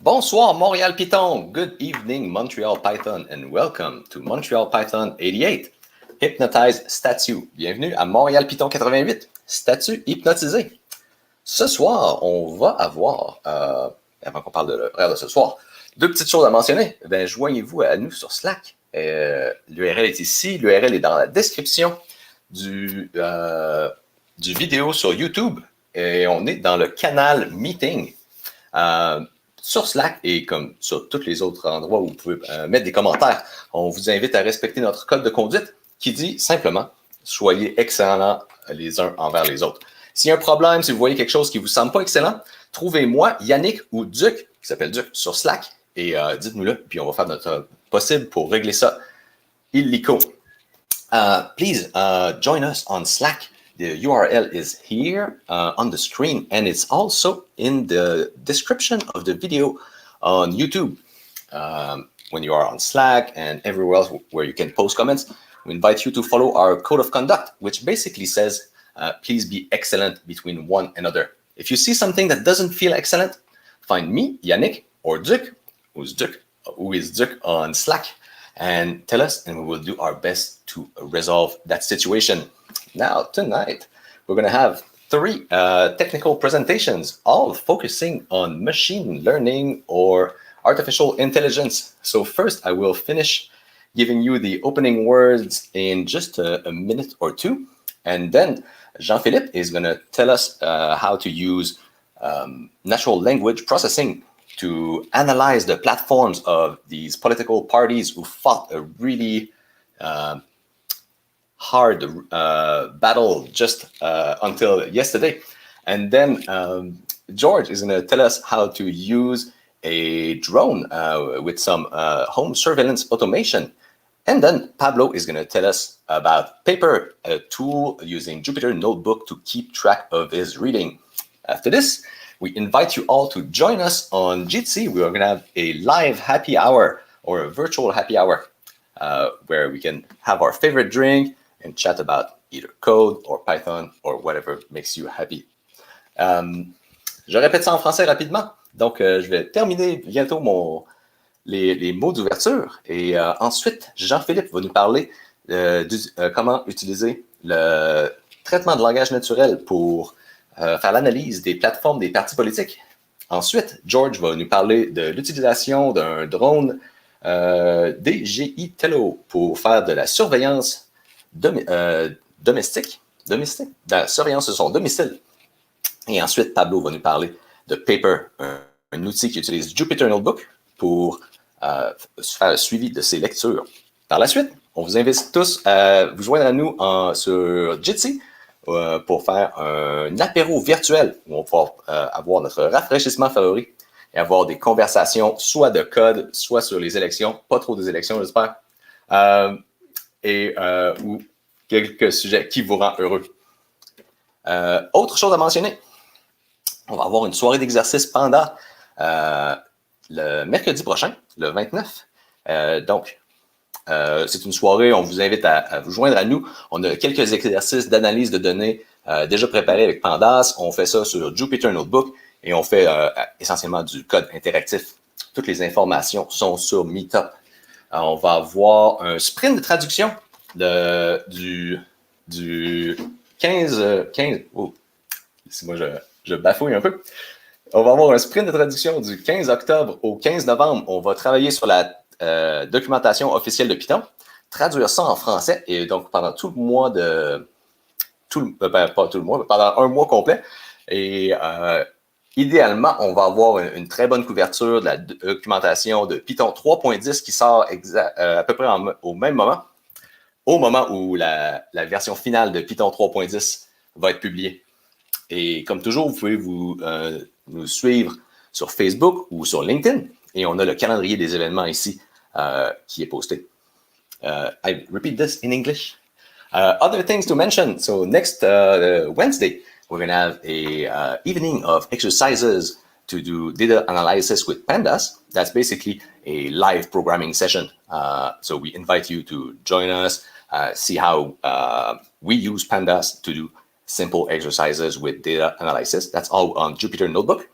Bonsoir Montréal Python, good evening Montreal Python and welcome to Montreal Python 88. Hypnotized statue. Bienvenue à Montréal Python 88, statue hypnotisée. Ce soir, on va avoir, avant qu'on parle de l'horaire de ce soir, deux petites choses à mentionner. Ben, joignez-vous à nous sur Slack. L'URL est ici, l'URL est dans la description du vidéo sur YouTube et on est dans le canal Meeting. Sur Slack et comme sur tous les autres endroits où vous pouvez mettre des commentaires, on vous invite à respecter notre code de conduite qui dit simplement « Soyez excellents les uns envers les autres ». S'il y a un problème, si vous voyez quelque chose qui ne vous semble pas excellent, trouvez-moi, Yannick ou Duc, qui s'appelle Duc, sur Slack et dites-nous-le, puis on va faire notre possible pour régler ça illico. Please join us on Slack. The URL is here on the screen, and it's also in the description of the video on YouTube. When you are on Slack and everywhere else where you can post comments, we invite you to follow our code of conduct, which basically says, please be excellent between one another. If you see something that doesn't feel excellent, find me, Yannick, or Duc, who is Duc on Slack, and tell us, and we will do our best to resolve that situation. Now, tonight, we're going to have three technical presentations, all focusing on machine learning or artificial intelligence. So first, I will finish giving you the opening words in just a minute or two. And then Jean-Philippe is going to tell us how to use natural language processing to analyze the platforms of these political parties who fought a really hard battle just until yesterday. And then George is going to tell us how to use a drone with some home surveillance automation. And then Pablo is going to tell us about P.A.P.E.R, a tool using Jupyter Notebook to keep track of his reading. After this, we invite you all to join us on Jitsi. We are going to have a live happy hour or a virtual happy hour where we can have our favorite drink and chat about either code or Python or whatever makes you happy. Je répète ça en français rapidement. Donc, je vais terminer bientôt les mots d'ouverture et ensuite, Jean-Philippe va nous parler comment utiliser le traitement de langage naturel pour faire l'analyse des plateformes des partis politiques. Ensuite, George va nous parler de l'utilisation d'un drone DJI Tello pour faire de la surveillance domestique, la surveillance de son domicile. Et ensuite, Pablo va nous parler de P.A.P.E.R, un outil qui utilise Jupyter Notebook pour faire le suivi de ses lectures. Par la suite, on vous invite tous à vous joindre à nous sur Jitsi pour faire un apéro virtuel où on va pouvoir avoir notre rafraîchissement favori et avoir des conversations soit de code, soit sur les élections, pas trop des élections, j'espère, ou quelques sujets qui vous rendent heureux. Autre chose à mentionner, on va avoir une soirée d'exercice pendant le mercredi prochain, le 29. C'est une soirée, on vous invite à vous joindre à nous. On a quelques exercices d'analyse de données déjà préparés avec Pandas. On fait ça sur Jupyter Notebook et on fait essentiellement du code interactif. Toutes les informations sont sur Meetup. On va avoir un sprint de traduction du 15... Oh, moi je bafouille un peu. On va avoir un sprint de traduction du 15 octobre au 15 novembre. On va travailler sur la documentation officielle de Python, traduire ça en français et donc pendant tout le mois pas tout le mois, mais pendant un mois complet. Et idéalement, on va avoir une très bonne couverture de la documentation de Python 3.10 qui sort à peu près au même moment, au moment où la version finale de Python 3.10 va être publiée. Et comme toujours, vous pouvez nous suivre sur Facebook ou sur LinkedIn. Et on a le calendrier des événements ici qui est posté. I repeat this in English. Other things to mention. So next Wednesday, we're going to have a evening of exercises to do data analysis with Pandas. That's basically a live programming session. So we invite you to join us, see how we use Pandas to do simple exercises with data analysis. That's all on Jupyter Notebook.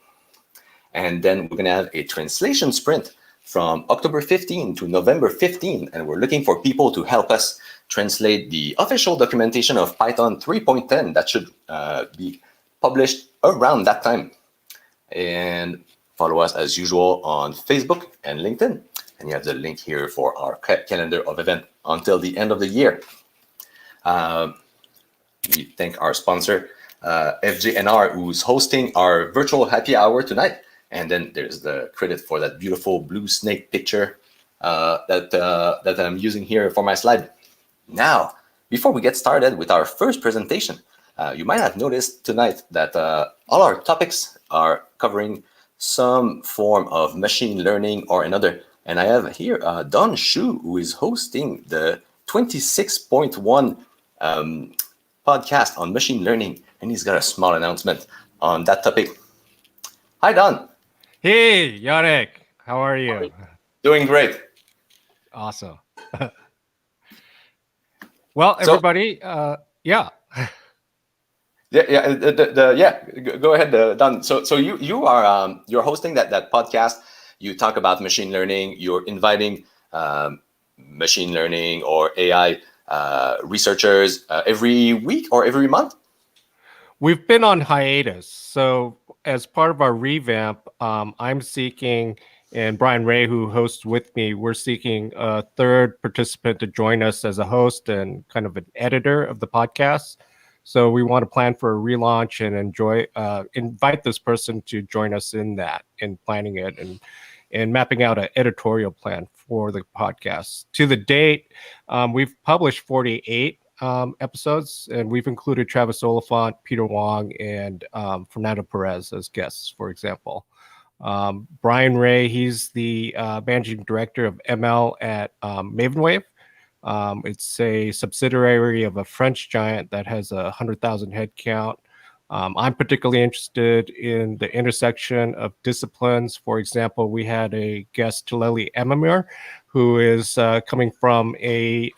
And then we're going to have a translation sprint from October 15 to November 15. And we're looking for people to help us translate the official documentation of Python 3.10 that should be published around that time. And follow us as usual on Facebook and LinkedIn. And you have the link here for our calendar of events until the end of the year. We thank our sponsor, FJNR, who's hosting our virtual happy hour tonight. And then there's the credit for that beautiful blue snake picture that I'm using here for my slide. Now, before we get started with our first presentation, you might have noticed tonight that all our topics are covering some form of machine learning or another. And I have here Don Shu, who is hosting the 26.1 podcast on machine learning, and he's got a small announcement on that topic. Hi, Don. Hey, Yannick. How are you? Doing great. Awesome. Well, everybody, yeah. Go ahead, Don. So you are you're hosting that podcast. You talk about machine learning. You're inviting machine learning or AI researchers every week or every month. We've been on hiatus. So as part of our revamp, I'm seeking, and Brian Ray, who hosts with me, we're seeking a third participant to join us as a host and kind of an editor of the podcast. So we want to plan for a relaunch and invite this person to join us in that, in planning it and mapping out an editorial plan for the podcast. To the date, we've published 48 episodes, and we've included Travis Oliphant, Peter Wong, and Fernando Perez as guests, for example. Brian Ray, he's the managing director of ML at Mavenwave. It's a subsidiary of a French giant that has 100,000 head count. I'm particularly interested in the intersection of disciplines. For example, we had a guest, Tileli Emamir, who is coming from a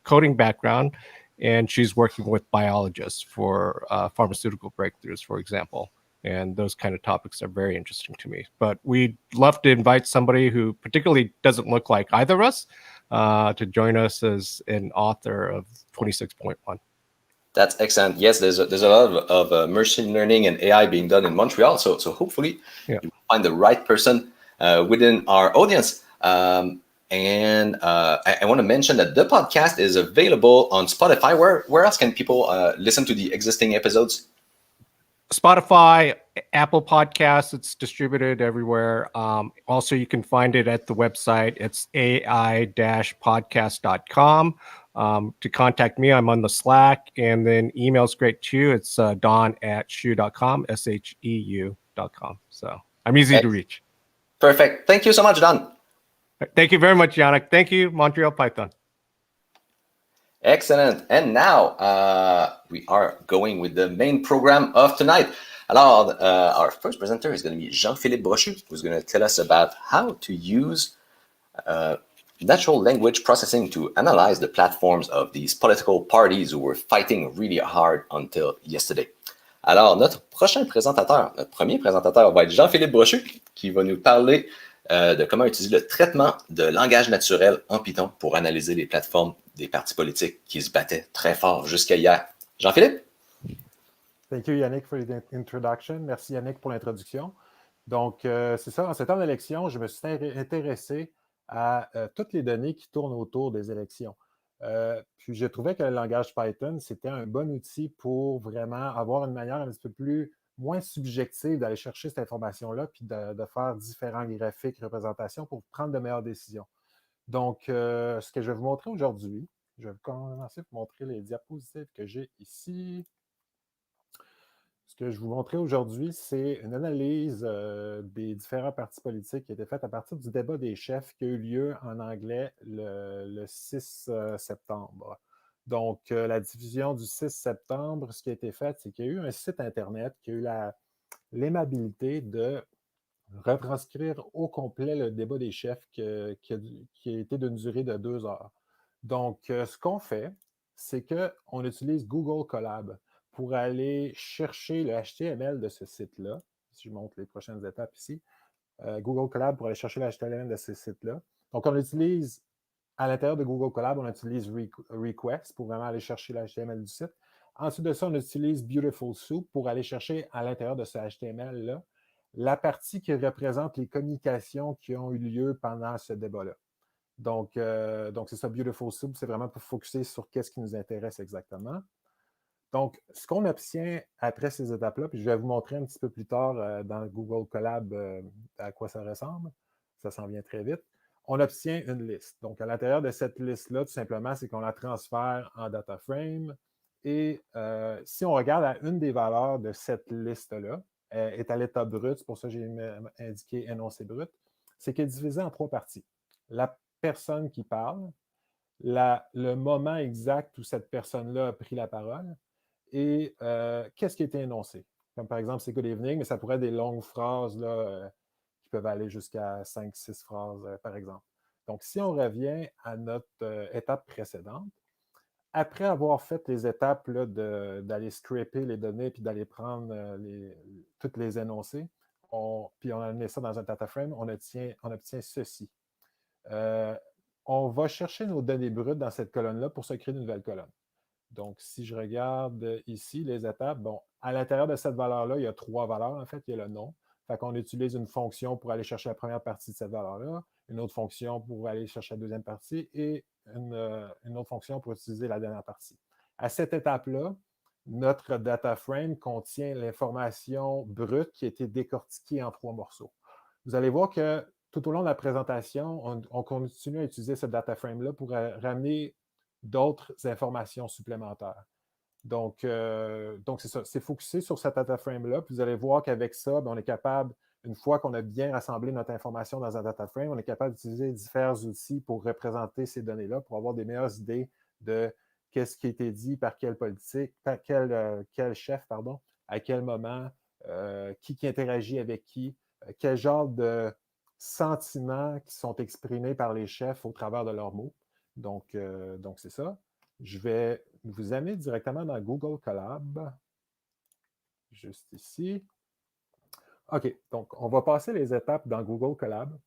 coding background, and she's working with biologists for pharmaceutical breakthroughs, for example. And those kind of topics are very interesting to me. But we'd love to invite somebody who particularly doesn't look like either of us to join us as an author of 26.1. That's excellent. Yes, there's a lot of machine learning and AI being done in Montreal. So hopefully you find the right person within our audience. And I want to mention that the podcast is available on Spotify. Where else can people listen to the existing episodes? Spotify, Apple Podcasts, it's distributed everywhere. Also, you can find it at the website. It's ai-podcast.com. To contact me, I'm on the Slack, and then email's great too. It's don@sheu.com, sheu.com. So I'm easy to reach. Perfect. Thank you so much, Don. Thank you very much, Yannick. Thank you, Montreal Python. Excellent. And now we are going with the main program of tonight. Alors, our first presenter is going to be Jean-Philippe Brochu, who's going to tell us about how to use natural language processing to analyze the platforms of these political parties who were fighting really hard until yesterday. Alors, notre premier présentateur va être Jean-Philippe Brochu, qui va nous parler de comment utiliser le traitement de langage naturel en Python pour analyser les plateformes des partis politiques qui se battaient très fort jusqu'à hier. Jean-Philippe? Thank you, Yannick, for the introduction. Merci, Yannick, pour l'introduction. Donc, c'est ça, en ces temps d'élection, je me suis intéressé à toutes les données qui tournent autour des élections. Puis, je trouvais que le langage Python, c'était un bon outil pour vraiment avoir une manière un petit peu moins subjective d'aller chercher cette information-là, puis de faire différents graphiques, représentations pour prendre de meilleures décisions. Donc, ce que je vais vous montrer aujourd'hui, je vais commencer par vous montrer les diapositives que j'ai ici. Ce que je vais vous montrer aujourd'hui, c'est une analyse des différents partis politiques qui a été faite à partir du débat des chefs qui a eu lieu en anglais le 6 septembre. Donc, la division du 6 septembre, ce qui a été fait, c'est qu'il y a eu un site Internet qui a eu l'aimabilité de retranscrire au complet le débat des chefs qui a été d'une durée de 2 heures. Donc, ce qu'on fait, c'est qu'on utilise Google Colab pour aller chercher le HTML de ce site-là. si je montre les prochaines étapes ici. Google Colab pour aller chercher l'HTML de ces sites-là. Donc, on utilise, à l'intérieur de Google Colab, on utilise Request pour vraiment aller chercher l'HTML du site. Ensuite de ça, on utilise Beautiful Soup pour aller chercher à l'intérieur de ce HTML-là la partie qui représente les communications qui ont eu lieu pendant ce débat-là. Donc c'est ça, Beautiful Soup, c'est vraiment pour focuser sur qu'est-ce qui nous intéresse exactement. Donc, ce qu'on obtient après ces étapes-là, puis je vais vous montrer un petit peu plus tard dans Google Colab à quoi ça ressemble, ça s'en vient très vite, on obtient une liste. Donc, à l'intérieur de cette liste-là, tout simplement, c'est qu'on la transfère en data frame. Et si on regarde à une des valeurs de cette liste-là, est à l'état brut, c'est pour ça que j'ai indiqué énoncé brut, c'est qu'elle est divisée en 3 parties. La personne qui parle, le moment exact où cette personne-là a pris la parole et qu'est-ce qui a été énoncé. Comme par exemple, c'est good evening, mais ça pourrait être des longues phrases là, qui peuvent aller jusqu'à 5-6 phrases, par exemple. Donc, si on revient à notre étape précédente, après avoir fait les étapes d'aller scraper les données puis d'aller prendre toutes les énoncés, puis on a mis ça dans un data frame, on obtient ceci. On va chercher nos données brutes dans cette colonne-là pour se créer une nouvelle colonne. Donc, si je regarde ici les étapes, bon, à l'intérieur de cette valeur-là, il y a 3 valeurs, en fait. Il y a le nom. Fait qu'on utilise une fonction pour aller chercher la première partie de cette valeur-là, une autre fonction pour aller chercher la deuxième partie et une autre fonction pour utiliser la dernière partie. À cette étape-là, notre data frame contient l'information brute qui a été décortiquée en 3 morceaux. Vous allez voir que tout au long de la présentation, on continue à utiliser ce data frame-là pour ramener d'autres informations supplémentaires. Donc c'est ça, c'est focusé sur cette data frame-là. Puis vous allez voir qu'avec ça, on est capable, une fois qu'on a bien rassemblé notre information dans un data frame, on est capable d'utiliser différents outils pour représenter ces données-là, pour avoir des meilleures idées de qu'est-ce qui a été dit par quel politique, par quel chef, pardon, à quel moment, qui interagit avec qui, quel genre de sentiments qui sont exprimés par les chefs au travers de leurs mots. Donc c'est ça. Je vais vous amener directement dans Google Colab, juste ici. OK, donc on va passer les étapes dans Google Colab.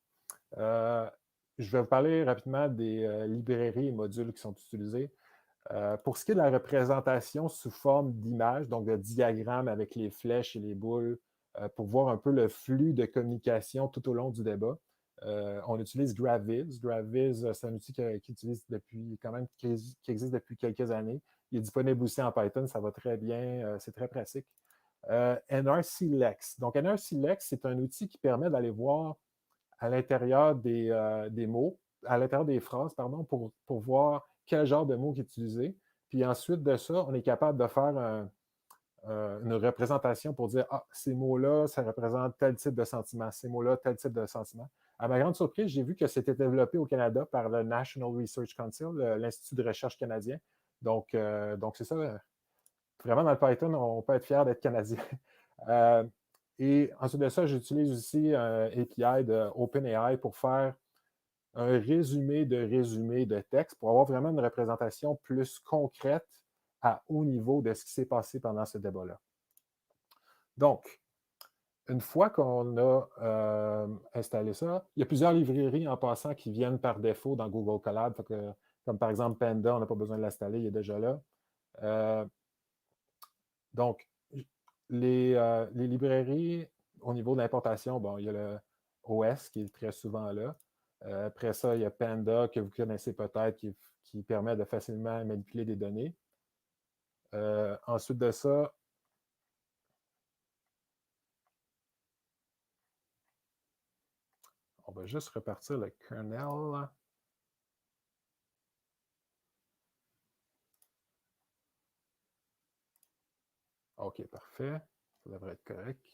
Je vais vous parler rapidement des librairies et modules qui sont utilisés. Pour ce qui est de la représentation sous forme d'image, donc de diagramme avec les flèches et les boules, pour voir un peu le flux de communication tout au long du débat, on utilise Graviz. Graviz, c'est un outil qui existe depuis quelques années. Il est disponible aussi en Python, ça va très bien, c'est très pratique. NRClex. Donc, NRClex, c'est un outil qui permet d'aller voir à l'intérieur des mots, à l'intérieur des phrases, pardon, pour voir quel genre de mots qui est utilisé. Puis ensuite de ça, on est capable de faire une représentation pour dire « Ah, ces mots-là, ça représente tel type de sentiment. Ces mots-là, tel type de sentiment. » À ma grande surprise, j'ai vu que c'était développé au Canada par le National Research Council, l'Institut de recherche canadien. Donc c'est ça. Vraiment, dans le Python, on peut être fier d'être canadien. Et ensuite de ça, j'utilise aussi un API de OpenAI pour faire un résumé de texte pour avoir vraiment une représentation plus concrète à haut niveau de ce qui s'est passé pendant ce débat-là. Donc, une fois qu'on a installé ça, il y a plusieurs librairies en passant qui viennent par défaut dans Google Colab, comme par exemple Panda, on n'a pas besoin de l'installer, il est déjà là. Donc, les librairies, au niveau de l'importation, bon, il y a le OS qui est très souvent là. Après ça, il y a Panda que vous connaissez peut-être qui permet de facilement manipuler des données. Ensuite de ça, on va juste repartir le kernel. OK, parfait. Ça devrait être correct.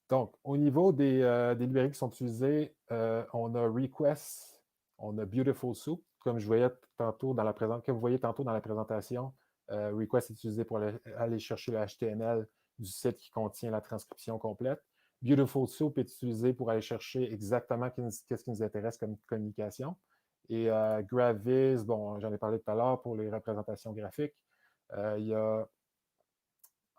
Donc, au niveau des librairies qui sont utilisées, on a Request, on a Beautiful Soup, comme je voyais tantôt dans la présentation, vous voyez tantôt dans la présentation, Request est utilisé pour aller chercher le HTML du site qui contient la transcription complète. Beautiful Soup est utilisé pour aller chercher exactement qu'est-ce qui nous intéresse comme communication. Et Graviz, bon, j'en ai parlé tout à l'heure pour les représentations graphiques. Il y a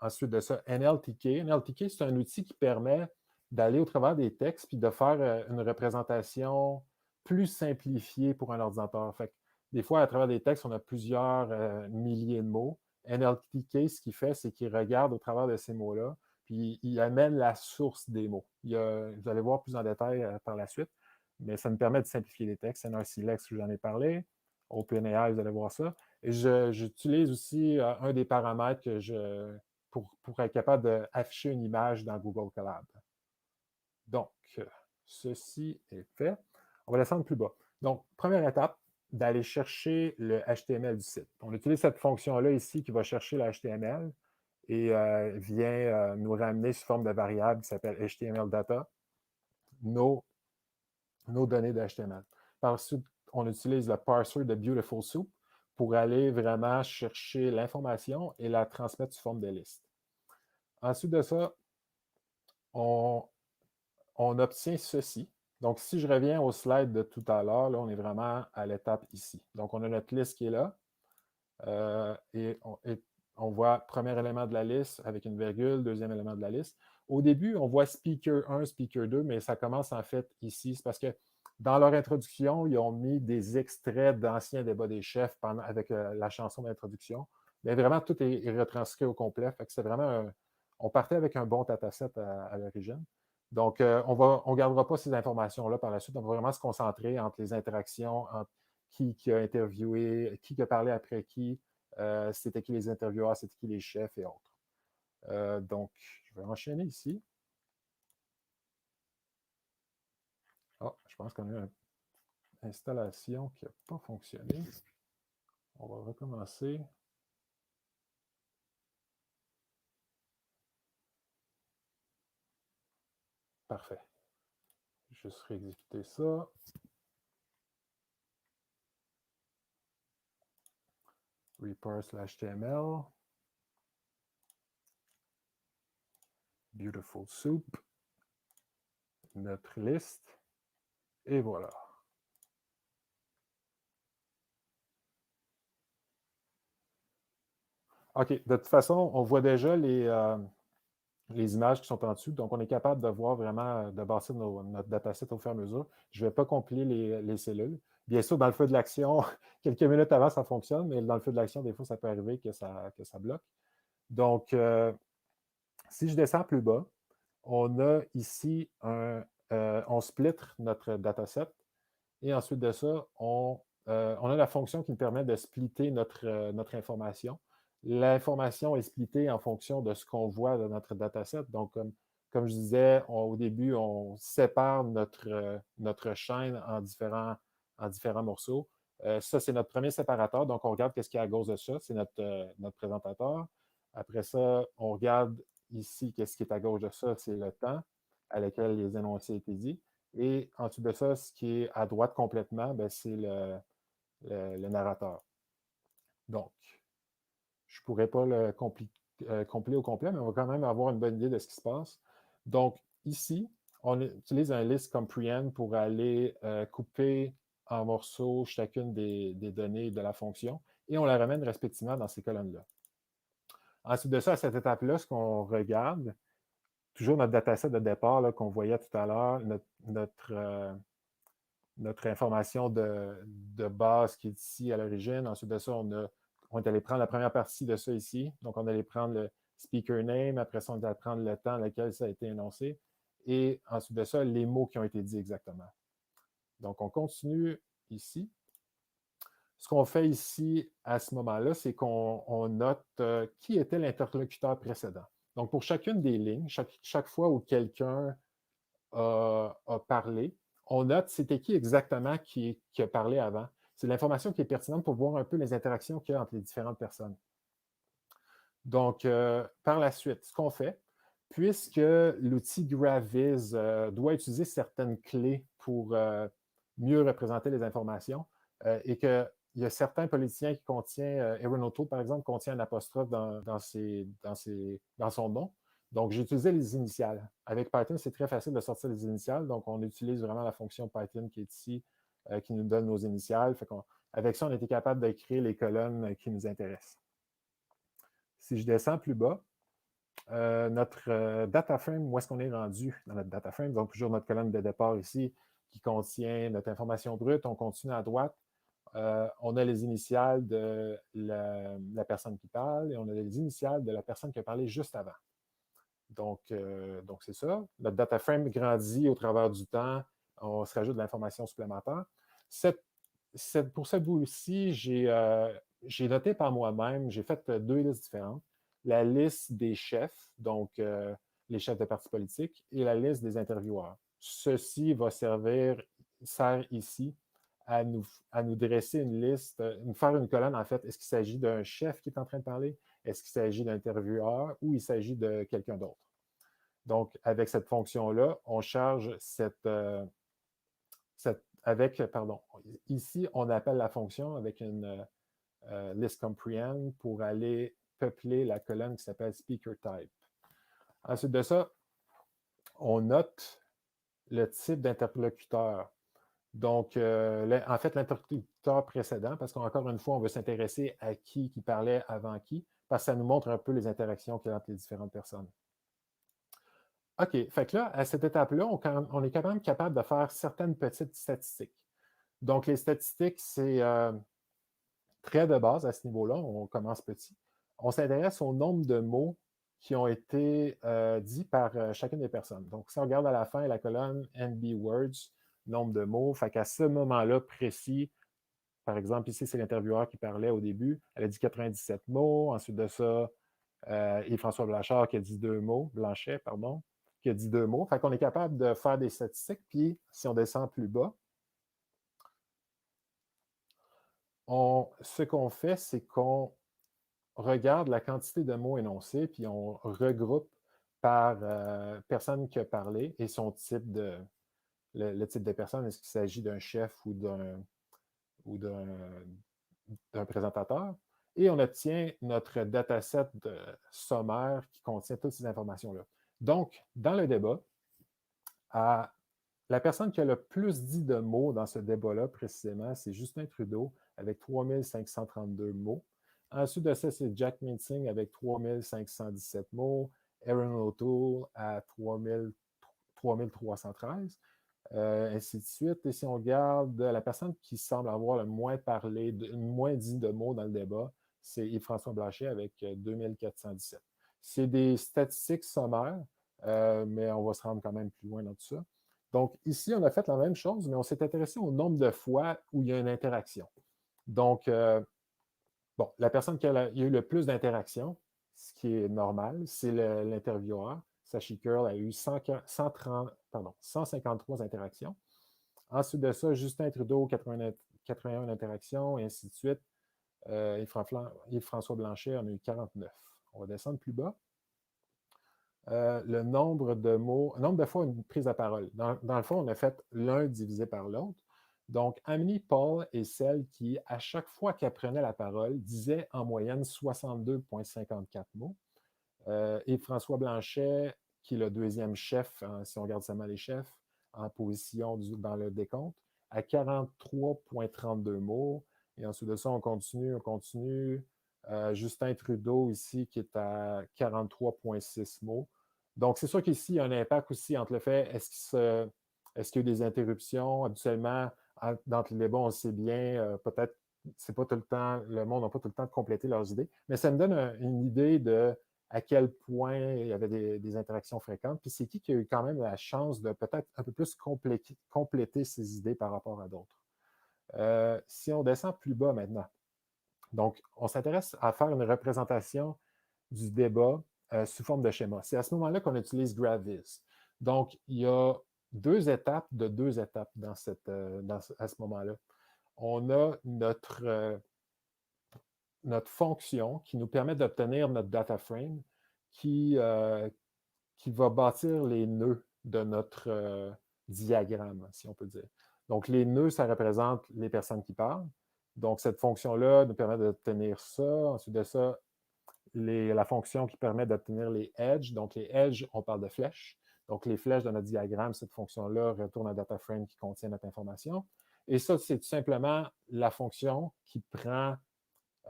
Ensuite de ça, NLTK. NLTK, c'est un outil qui permet d'aller au travers des textes puis de faire une représentation plus simplifiée pour un ordinateur. Fait que, des fois, à travers des textes, on a plusieurs milliers de mots. NLTK, ce qu'il fait, c'est qu'il regarde au travers de ces mots-là, puis il amène la source des mots. Vous allez voir plus en détail par la suite, mais ça me permet de simplifier les textes. NRClex, j'en ai parlé. OpenAI, vous allez voir ça. Et j'utilise aussi un des paramètres pour être capable d'afficher une image dans Google Colab. Donc, ceci est fait. On va descendre plus bas. Donc, première étape, d'aller chercher le HTML du site. On utilise cette fonction-là ici qui va chercher le HTML et vient nous ramener sous forme de variable qui s'appelle HTML data, nos données de HTML. Par la suite, on utilise le parser de Beautiful Soup pour aller vraiment chercher l'information et la transmettre sous forme de liste. Ensuite de ça, on obtient ceci. Donc, si je reviens au slide de tout à l'heure, là, on est vraiment à l'étape ici. Donc, on a notre liste qui est là. Et on voit premier élément de la liste avec une virgule, deuxième élément de la liste. Au début, on voit speaker 1, speaker 2, mais ça commence en fait ici. C'est parce que dans leur introduction, ils ont mis des extraits d'anciens débats des chefs avec la chanson d'introduction. Mais vraiment, tout est retranscrit au complet. Fait que c'est vraiment on partait avec un bon dataset à l'origine. Donc, on ne gardera pas ces informations-là par la suite. On va vraiment se concentrer entre les interactions, entre qui a interviewé, qui a parlé après qui, c'était qui les intervieweurs, c'était qui les chefs et autres. Donc, je vais enchaîner ici. Oh, je pense qu'on a une installation qui n'a pas fonctionné. On va recommencer. Parfait. Juste réexécuter ça. Reparse/HTML. Beautiful Soup. Notre liste. Et voilà. OK. De toute façon, on voit déjà les images qui sont en dessous. Donc, on est capable de voir vraiment, de bâtir notre dataset au fur et à mesure. Je ne vais pas compiler les cellules. Bien sûr, dans le feu de l'action, quelques minutes avant, ça fonctionne, mais dans le feu de l'action, des fois, ça peut arriver que ça bloque. Donc, si je descends plus bas, on a ici on split notre dataset. Et ensuite de ça, on a la fonction qui nous permet de splitter notre information. L'information est splittée en fonction de ce qu'on voit dans notre dataset. Donc, comme je disais, au début, on sépare notre chaîne en différents morceaux. Ça, c'est notre premier séparateur. Donc, on regarde qu'est-ce qu'il y a à gauche de ça. C'est notre présentateur. Après ça, on regarde ici qu'est-ce qui est à gauche de ça. C'est le temps à lequel les énoncés étaient dits. Et en dessous de ça, ce qui est à droite complètement, c'est le narrateur. Donc, je ne pourrais pas le compiler au complet, mais on va quand même avoir une bonne idée de ce qui se passe. Donc, ici, on utilise un list comprehend pour aller couper en morceaux chacune des données de la fonction et on la ramène respectivement dans ces colonnes-là. Ensuite de ça, à cette étape-là, ce qu'on regarde, toujours notre dataset de départ qu'on voyait tout à l'heure, notre information de base qui est ici à l'origine. Ensuite de ça, on est allé prendre la première partie de ça ici. Donc, on est allé prendre le speaker name. Après ça, on est allé prendre le temps lequel ça a été énoncé. Et ensuite de ça, les mots qui ont été dits exactement. Donc, on continue ici. Ce qu'on fait ici, à ce moment-là, c'est qu'on note qui était l'interlocuteur précédent. Donc, pour chacune des lignes, chaque fois où quelqu'un a parlé, on note c'était qui exactement qui a parlé avant. C'est l'information qui est pertinente pour voir un peu les interactions qu'il y a entre les différentes personnes. Donc, par la suite, ce qu'on fait, puisque l'outil Graviz doit utiliser certaines clés pour mieux représenter les informations et qu'il y a certains politiciens qui contiennent, Eronoto, par exemple, contient un apostrophe dans son nom. Donc, j'ai utilisé les initiales. Avec Python, c'est très facile de sortir les initiales. Donc, on utilise vraiment la fonction Python qui est ici, qui nous donne nos initiales. Avec ça, on était capable de créer les colonnes qui nous intéressent. Si je descends plus bas, notre data frame, où est-ce qu'on est rendu dans notre data frame? Donc, toujours notre colonne de départ ici qui contient notre information brute. On continue à droite. On a les initiales de la personne qui parle et on a les initiales de la personne qui a parlé juste avant. Donc c'est ça. Notre data frame grandit au travers du temps. On se rajoute de l'information supplémentaire. Pour ce bout-ci, j'ai noté par moi-même, j'ai fait 2 listes différentes. La liste des chefs, donc les chefs de partis politiques, et la liste des intervieweurs. Ceci va sert ici à nous dresser une liste, nous faire une colonne, en fait. Est-ce qu'il s'agit d'un chef qui est en train de parler? Est-ce qu'il s'agit d'un intervieweur ou il s'agit de quelqu'un d'autre? Donc, avec cette fonction-là, on charge ici, on appelle la fonction avec une list comprehend pour aller peupler la colonne qui s'appelle speaker type. Ensuite de ça, on note le type d'interlocuteur. Donc, en fait, l'interlocuteur précédent, parce qu'encore une fois, on veut s'intéresser à qui parlait avant qui, parce que ça nous montre un peu les interactions qu'il y a entre les différentes personnes. OK, fait que là, à cette étape-là, on est quand même capable de faire certaines petites statistiques. Donc, les statistiques, c'est très de base à ce niveau-là, on commence petit. On s'intéresse au nombre de mots qui ont été dits par chacune des personnes. Donc, si on regarde à la fin la colonne NB Words, nombre de mots, fait qu'à ce moment-là précis, par exemple, ici, c'est l'intervieweur qui parlait au début, elle a dit 97 mots. Ensuite de ça, Yves-François Blanchet qui a dit 2 mots, qui a dit 2 mots. Fait qu'on est capable de faire des statistiques, puis si on descend plus bas, ce qu'on fait, c'est qu'on regarde la quantité de mots énoncés, puis on regroupe par personne qui a parlé et son type le type de personne. Est-ce qu'il s'agit d'un chef ou d'un présentateur? Et on obtient notre dataset sommaire qui contient toutes ces informations-là. Donc, dans le débat, la personne qui a le plus dit de mots dans ce débat-là, précisément, c'est Justin Trudeau avec 3532 mots. Ensuite de ça, c'est Jack Mincing avec 3517 mots, Aaron O'Toole à 3313, ainsi de suite. Et si on regarde la personne qui semble avoir le moins parlé, moins dit de mots dans le débat, c'est Yves-François Blanchet avec 2417. C'est des statistiques sommaires, mais on va se rendre quand même plus loin dans tout ça. Donc, ici, on a fait la même chose, mais on s'est intéressé au nombre de fois où il y a une interaction. Donc, la personne qui a eu le plus d'interactions, ce qui est normal, c'est l'intervieweur. Sashi Curl a eu 153 interactions. Ensuite de ça, Justin Trudeau, 81 interactions, et ainsi de suite. Yves-François Blanchet en a eu 49. On va descendre plus bas. Le nombre de mots, nombre de fois une prise de parole. Dans le fond, on a fait l'un divisé par l'autre. Donc, Amélie Paul est celle qui, à chaque fois qu'elle prenait la parole, disait en moyenne 62,54 mots. Et François Blanchet, qui est le deuxième chef, si on regarde seulement les chefs, en position dans le décompte, à 43,32 mots. Et ensuite de ça, on continue. Justin Trudeau ici, qui est à 43,6 mots. Donc, c'est sûr qu'ici, il y a un impact aussi entre le fait, est-ce qu'il y a des interruptions? Habituellement, dans les débats, on le sait bien, peut-être, c'est pas tout le temps, le monde n'a pas tout le temps de compléter leurs idées, mais ça me donne une idée de à quel point il y avait des interactions fréquentes, puis c'est qui a eu quand même la chance de peut-être un peu plus compléter ses idées par rapport à d'autres. Si on descend plus bas maintenant, donc, on s'intéresse à faire une représentation du débat sous forme de schéma. C'est à ce moment-là qu'on utilise Gravis. Donc, il y a deux étapes à ce moment-là. On a notre fonction qui nous permet d'obtenir notre data frame qui va bâtir les nœuds de notre diagramme, si on peut dire. Donc, les nœuds, ça représente les personnes qui parlent. Donc, cette fonction-là nous permet d'obtenir ça. Ensuite de ça, la fonction qui permet d'obtenir les edges. Donc, les edges, on parle de flèches. Donc, les flèches de notre diagramme, cette fonction-là retourne un data frame qui contient notre information. Et ça, c'est tout simplement la fonction qui prend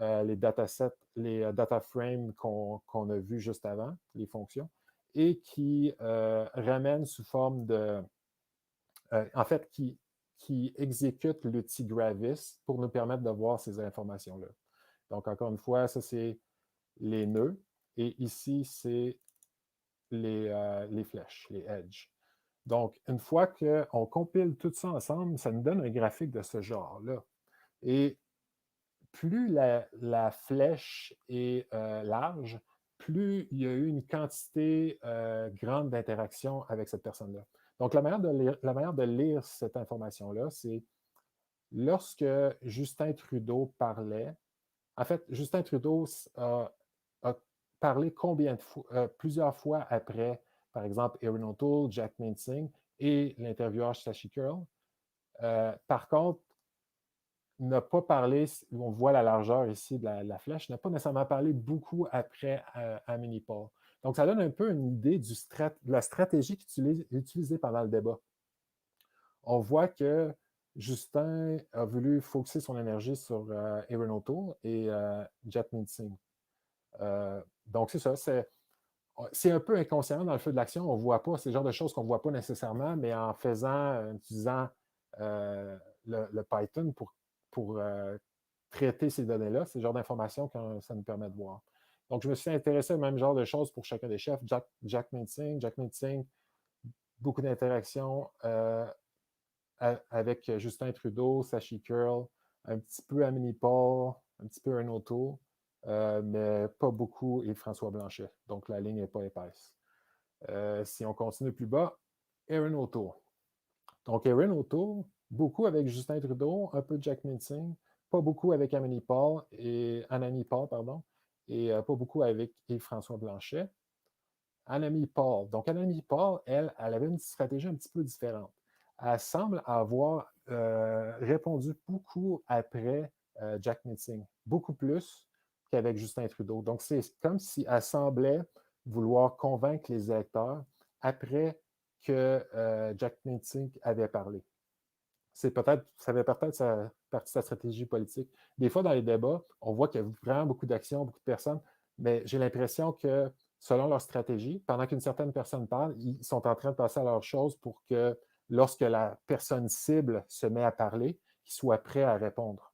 les datasets, les data frames qu'on a vus juste avant, les fonctions, et qui ramènent sous forme de... en fait, qui exécute l'outil Gravis pour nous permettre de voir ces informations-là. Donc, encore une fois, ça, c'est les nœuds. Et ici, c'est les flèches, les edges. Donc, une fois qu'on compile tout ça ensemble, ça nous donne un graphique de ce genre-là. Et plus la flèche est large, plus il y a eu une quantité grande d'interaction avec cette personne-là. Donc, la manière de lire cette information-là, c'est lorsque Justin Trudeau parlait. En fait, Justin Trudeau a parlé combien de fois, plusieurs fois après, par exemple, Erin O'Toole, Jack Mincing et l'intervieweur Sashi Curl. Par contre, n'a pas parlé, on voit la largeur ici de la flèche, n'a pas nécessairement parlé beaucoup après à Minipol. Donc, ça donne un peu une idée de la stratégie utilisée pendant le débat. On voit que Justin a voulu focuser son énergie sur Erin O'Toole et Jack Mincing. Donc, c'est ça. C'est un peu inconsciemment dans le feu de l'action. On ne voit pas, c'est le genre de choses qu'on ne voit pas nécessairement, mais en utilisant le Python pour traiter ces données-là, c'est le genre d'informations que ça nous permet de voir. Donc, je me suis intéressé au même genre de choses pour chacun des chefs. Jack Mincing, beaucoup d'interactions avec Justin Trudeau, Sashi Curl, un petit peu à Minipol, un petit peu un auto, mais pas beaucoup et François Blanchet. Donc, la ligne n'est pas épaisse. Si on continue plus bas, Erin O'Toole. Donc, Erin O'Toole, beaucoup avec Justin Trudeau, un peu Jack Mincing, pas beaucoup avec Anami Paul, et pas beaucoup avec Yves-François Blanchet. Anami Paul. Donc, Anami Paul, elle avait une stratégie un petit peu différente. Elle semble avoir répondu beaucoup après Jack Mincing, beaucoup plus qu'avec Justin Trudeau. Donc, c'est comme si elle semblait vouloir convaincre les électeurs après que Jack Mincing avait parlé. Ça fait peut-être partie de sa stratégie politique. Des fois, dans les débats, on voit qu'il y a vraiment beaucoup d'actions, beaucoup de personnes, mais j'ai l'impression que selon leur stratégie, pendant qu'une certaine personne parle, ils sont en train de passer à leur chose pour que lorsque la personne cible se met à parler, qu'ils soient prêts à répondre.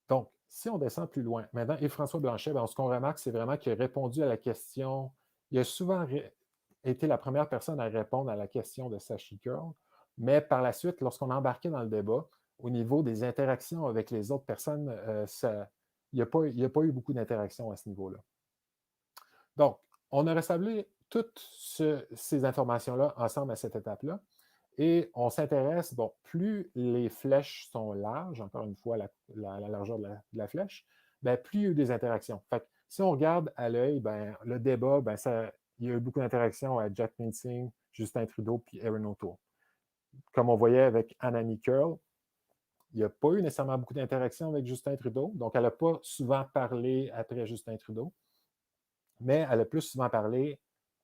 Donc, si on descend plus loin, maintenant, et François Blanchet, ce qu'on remarque, c'est vraiment qu'il a répondu à la question, il a souvent été la première personne à répondre à la question de Sashi Curl, mais par la suite, lorsqu'on a embarqué dans le débat, au niveau des interactions avec les autres personnes, il n'y a pas eu beaucoup d'interactions à ce niveau-là. Donc, on a rassemblé toutes ces informations-là ensemble à cette étape-là. Et on s'intéresse, plus les flèches sont larges, encore une fois, la largeur de la flèche, plus il y a eu des interactions. Fait que si on regarde à l'œil, le débat, il y a eu beaucoup d'interactions avec Jack Mincing, Justin Trudeau, puis Erin O'Toole. Comme on voyait avec Anami Curl, il n'y a pas eu nécessairement beaucoup d'interactions avec Justin Trudeau, donc elle n'a pas souvent parlé après Justin Trudeau, mais elle a plus souvent parlé,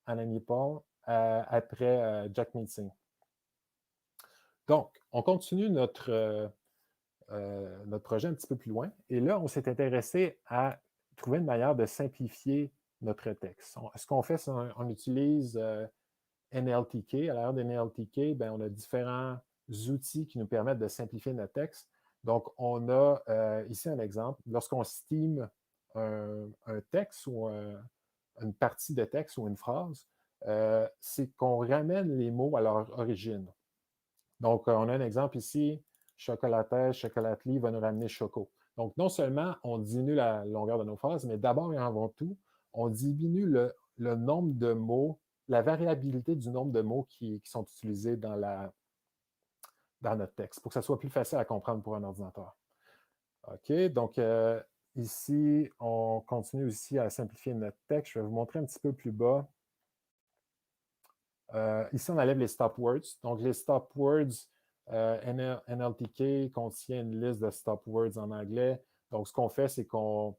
Anami Paul, après Jack Mincing. Donc, on continue notre projet un petit peu plus loin. Et là, on s'est intéressé à trouver une manière de simplifier notre texte. Ce qu'on fait, c'est qu'on utilise NLTK. À l'heure de NLTK, on a différents outils qui nous permettent de simplifier notre texte. Donc, on a ici un exemple. Lorsqu'on stime un texte ou une partie de texte ou une phrase, c'est qu'on ramène les mots à leur origine. Donc, on a un exemple ici, chocolatesse, chocolately va nous ramener choco. Donc, non seulement on diminue la longueur de nos phrases, mais d'abord et avant tout, on diminue le nombre de mots, la variabilité du nombre de mots qui sont utilisés dans notre texte, pour que ça soit plus facile à comprendre pour un ordinateur. OK, donc ici, on continue aussi à simplifier notre texte. Je vais vous montrer un petit peu plus bas. Ici, on enlève les stop words. Donc, les stop words, NLTK contient une liste de stop words en anglais. Donc, ce qu'on fait, c'est qu'on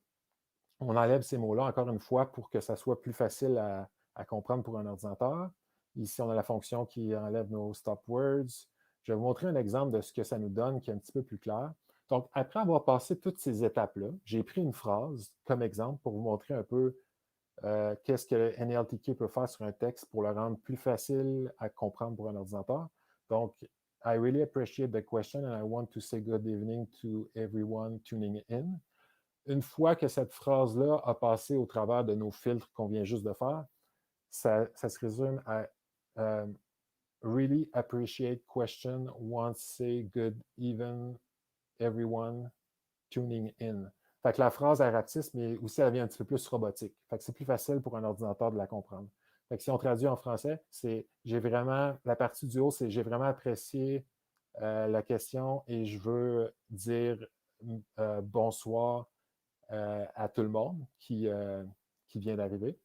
enlève ces mots-là, encore une fois, pour que ça soit plus facile à comprendre pour un ordinateur. Ici, on a la fonction qui enlève nos stop words. Je vais vous montrer un exemple de ce que ça nous donne, qui est un petit peu plus clair. Donc, après avoir passé toutes ces étapes-là, j'ai pris une phrase comme exemple pour vous montrer un peu qu'est-ce que le NLTK peut faire sur un texte pour le rendre plus facile à comprendre pour un ordinateur. Donc, I really appreciate the question and I want to say good evening to everyone tuning in. Une fois que cette phrase-là a passé au travers de nos filtres qu'on vient juste de faire, ça se résume à really appreciate question, want to say good even everyone tuning in. Fait que la phrase est rapetisse, mais aussi elle vient un petit peu plus robotique. Fait que c'est plus facile pour un ordinateur de la comprendre. Fait que si on traduit en français, c'est j'ai vraiment, la partie du haut, c'est j'ai vraiment apprécié la question et je veux dire bonsoir à tout le monde qui vient d'arriver.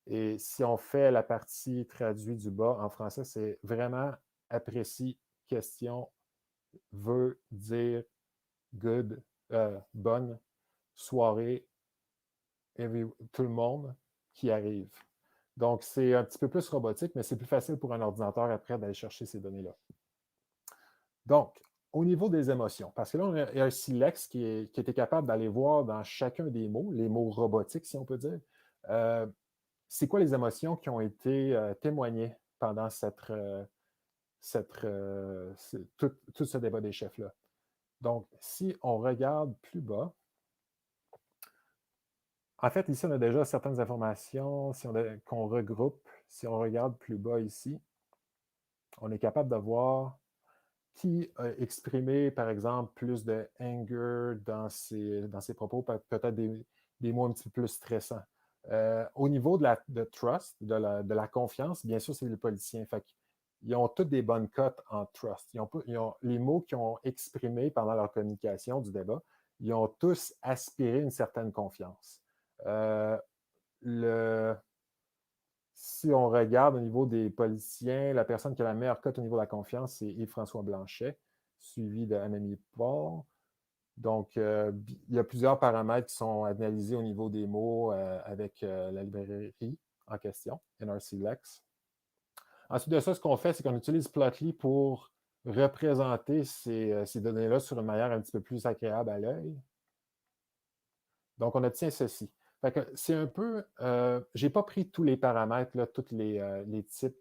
Et si on fait la partie traduite du bas en français, c'est vraiment apprécie question, veut dire good, bonne soirée, tout le monde qui arrive. Donc, c'est un petit peu plus robotique, mais c'est plus facile pour un ordinateur après d'aller chercher ces données-là. Donc, au niveau des émotions, parce que là, il y a un silex qui était capable d'aller voir dans chacun des mots, les mots robotiques, si on peut dire, c'est quoi les émotions qui ont été témoignées pendant tout ce débat des chefs-là. Donc, si on regarde plus bas, en fait, ici, on a déjà certaines informations qu'on regroupe. Si on regarde plus bas ici, on est capable de voir qui a exprimé, par exemple, plus de anger dans ses propos, peut-être des mots un petit peu plus stressants. Au niveau de trust, de la confiance, bien sûr, c'est les politiciens. Fait ils ont toutes des bonnes cotes en trust. Les mots qu'ils ont exprimés pendant leur communication du débat, ils ont tous aspiré une certaine confiance. Si on regarde au niveau des politiciens, la personne qui a la meilleure cote au niveau de la confiance, c'est Yves-François Blanchet, suivi de Annemie Paul. Donc, il y a plusieurs paramètres qui sont analysés au niveau des mots avec la librairie en question, NRC-Lex. Ensuite de ça, ce qu'on fait, c'est qu'on utilise Plotly pour représenter ces données-là sur une manière un petit peu plus agréable à l'œil. Donc, on obtient ceci. Fait que c'est un peu, j'ai pas pris tous les paramètres, là, tous les types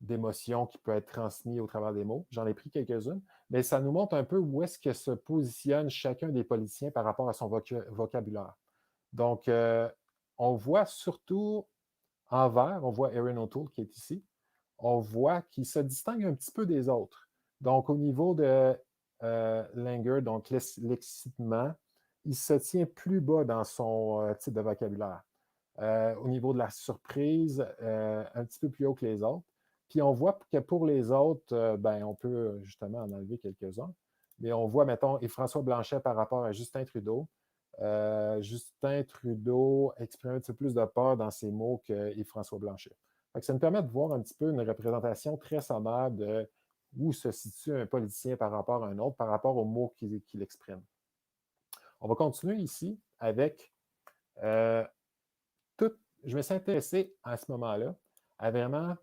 d'émotions qui peuvent être transmis au travers des mots. J'en ai pris quelques-unes, mais ça nous montre un peu où est-ce que se positionne chacun des politiciens par rapport à son vocabulaire. Donc, on voit surtout en vert, on voit Erin O'Toole qui est ici, on voit qu'il se distingue un petit peu des autres. Donc, au niveau de l'anger, donc l'excitement, il se tient plus bas dans son type de vocabulaire. Au niveau de la surprise, un petit peu plus haut que les autres. Puis on voit que pour les autres, on peut justement en enlever quelques-uns. Mais on voit, mettons, et François Blanchet par rapport à Justin Trudeau. Justin Trudeau exprime un petit peu plus de peur dans ses mots que Yves-François Blanchet. Ça me permet de voir un petit peu une représentation très sommaire de où se situe un politicien par rapport à un autre, par rapport aux mots qu'il exprime. On va continuer ici avec je me suis intéressé à ce moment-là à vraiment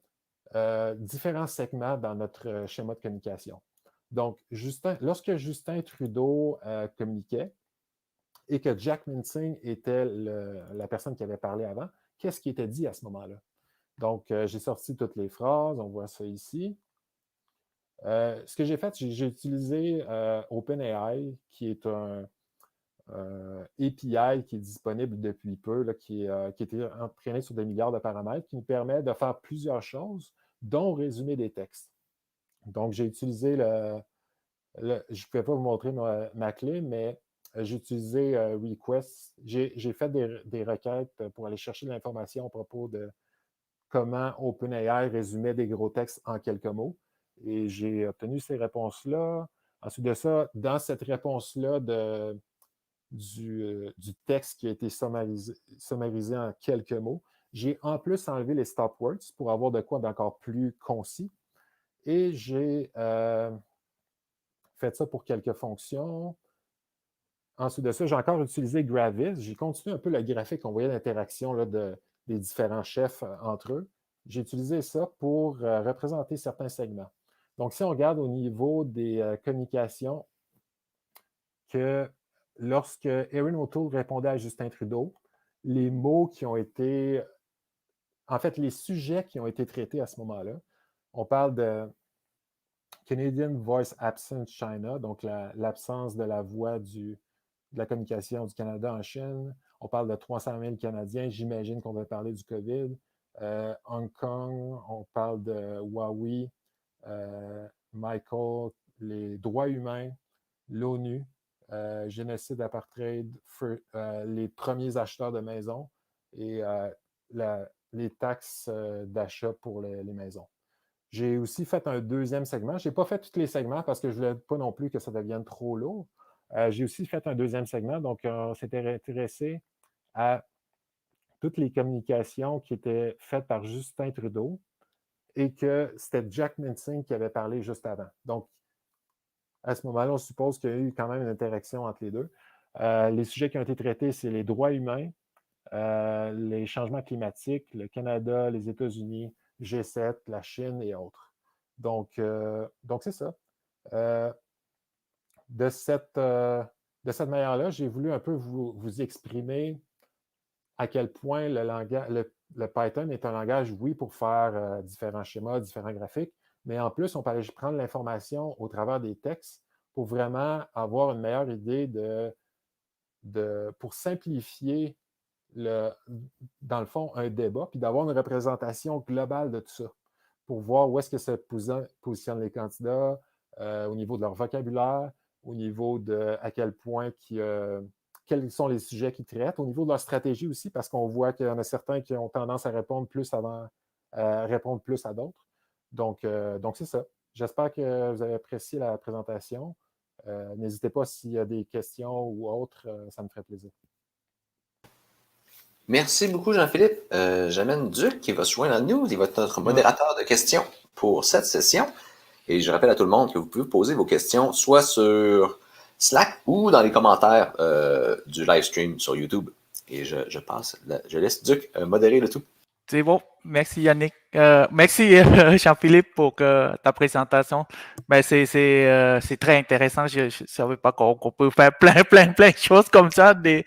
différents segments dans notre schéma de communication. Donc, lorsque Justin Trudeau communiquait et que Jack Mincing était la personne qui avait parlé avant, qu'est-ce qui était dit à ce moment-là? Donc, j'ai sorti toutes les phrases, on voit ça ici. Ce que j'ai fait, j'ai utilisé OpenAI, qui est un API qui est disponible depuis peu, là, qui a été entraîné sur des milliards de paramètres, qui nous permet de faire plusieurs choses, dont résumer des textes. Donc, j'ai utilisé je ne peux pas vous montrer ma clé, mais j'ai utilisé Request. J'ai fait des requêtes pour aller chercher de l'information à propos de comment OpenAI résumait des gros textes en quelques mots. Et j'ai obtenu ces réponses-là. Ensuite de ça, dans cette réponse-là du texte qui a été sommarisé en quelques mots, j'ai en plus enlevé les stop words pour avoir de quoi d'encore plus concis. Et j'ai fait ça pour quelques fonctions. Ensuite de ça, j'ai encore utilisé Gravis. J'ai continué un peu le graphique qu'on voyait l'interaction des différents chefs entre eux. J'ai utilisé ça pour représenter certains segments. Donc, si on regarde au niveau des communications, que lorsque Erin O'Toole répondait à Justin Trudeau, les mots qui ont été... En fait, les sujets qui ont été traités à ce moment-là, on parle de Canadian Voice Absence China, donc l'absence de la voix de la communication du Canada en Chine. On parle de 300 000 Canadiens. J'imagine qu'on va parler du COVID. Hong Kong, on parle de Huawei, Michael, les droits humains, l'ONU, génocide apartheid, les premiers acheteurs de maisons et les taxes d'achat pour les maisons. J'ai aussi fait un deuxième segment. Je n'ai pas fait tous les segments parce que je ne voulais pas non plus que ça devienne trop lourd. J'ai aussi fait un deuxième segment. Donc, on s'était intéressé à toutes les communications qui étaient faites par Justin Trudeau et que c'était Jack Mincing qui avait parlé juste avant. Donc, à ce moment-là, on suppose qu'il y a eu quand même une interaction entre les deux. Les sujets qui ont été traités, c'est les droits humains, les changements climatiques, le Canada, les États-Unis, G7, la Chine et autres. Donc c'est ça. De cette manière-là, j'ai voulu un peu vous exprimer à quel point le Python est un langage, oui, pour faire différents schémas, différents graphiques, mais en plus, on peut aller prendre l'information au travers des textes pour vraiment avoir une meilleure idée pour simplifier dans le fond, un débat, puis d'avoir une représentation globale de tout ça, pour voir où est-ce que se positionnent les candidats, au niveau de leur vocabulaire, au niveau de à quel point quels sont les sujets qu'ils traitent, au niveau de leur stratégie aussi, parce qu'on voit qu'il y en a certains qui ont tendance à répondre plus à d'autres. Donc c'est ça. J'espère que vous avez apprécié la présentation. N'hésitez pas s'il y a des questions ou autres, ça me ferait plaisir. Merci beaucoup, Jean-Philippe. J'amène Duc qui va se joindre à nous. Il va être notre modérateur de questions pour cette session. Et je rappelle à tout le monde que vous pouvez poser vos questions soit sur Slack ou dans les commentaires du live stream sur YouTube. Et je laisse Duc modérer le tout. C'est bon. Merci Yannick. Merci Jean-Philippe pour ta présentation. Ben, c'est très intéressant. Je ne savais pas qu'on peut faire plein de choses comme ça, des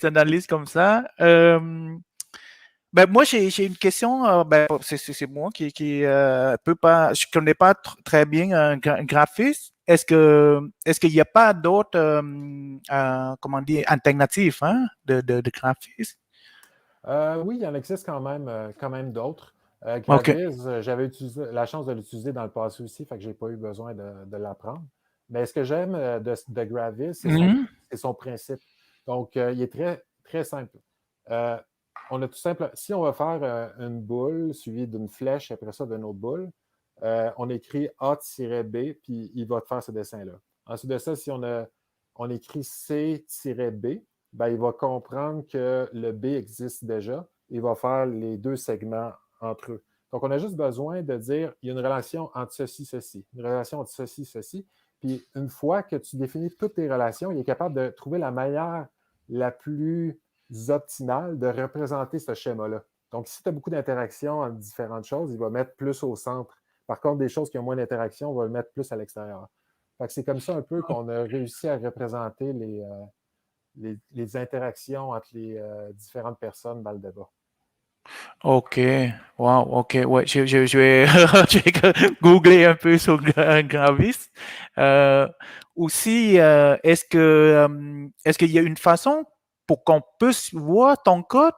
analyses comme ça. Ben, moi, j'ai une question. Ben, c'est moi qui peut pas. Je connais pas très bien un graphiste. Est-ce qu'il n'y a pas d'autres comment dire alternatives de graphistes? Oui, il y en existe quand même d'autres. Gravis, j'avais la chance de l'utiliser dans le passé aussi, fait que je n'ai pas eu besoin de l'apprendre. Mais ce que j'aime de Gravis, c'est son principe. Donc, il est très, très simple. On a tout simple. Si on va faire une boule suivie d'une flèche, après ça, d'une autre boule, on écrit A-B, puis il va te faire ce dessin-là. Ensuite de ça, si on écrit C-B, ben, il va comprendre que le B existe déjà. Il va faire les deux segments entre eux. Donc, on a juste besoin de dire il y a une relation entre ceci, ceci, une relation entre ceci, ceci. Puis, une fois que tu définis toutes tes relations, il est capable de trouver la manière la plus optimale de représenter ce schéma-là. Donc, si tu as beaucoup d'interactions entre différentes choses, il va mettre plus au centre. Par contre, des choses qui ont moins d'interaction, on va le mettre plus à l'extérieur. Fait que c'est comme ça un peu qu'on a réussi à représenter les interactions entre les différentes personnes dans le débat. OK. Wow, OK. Ouais, je vais, je vais googler un peu sur Gravis. Aussi, est-ce qu'il y a une façon pour qu'on puisse voir ton code,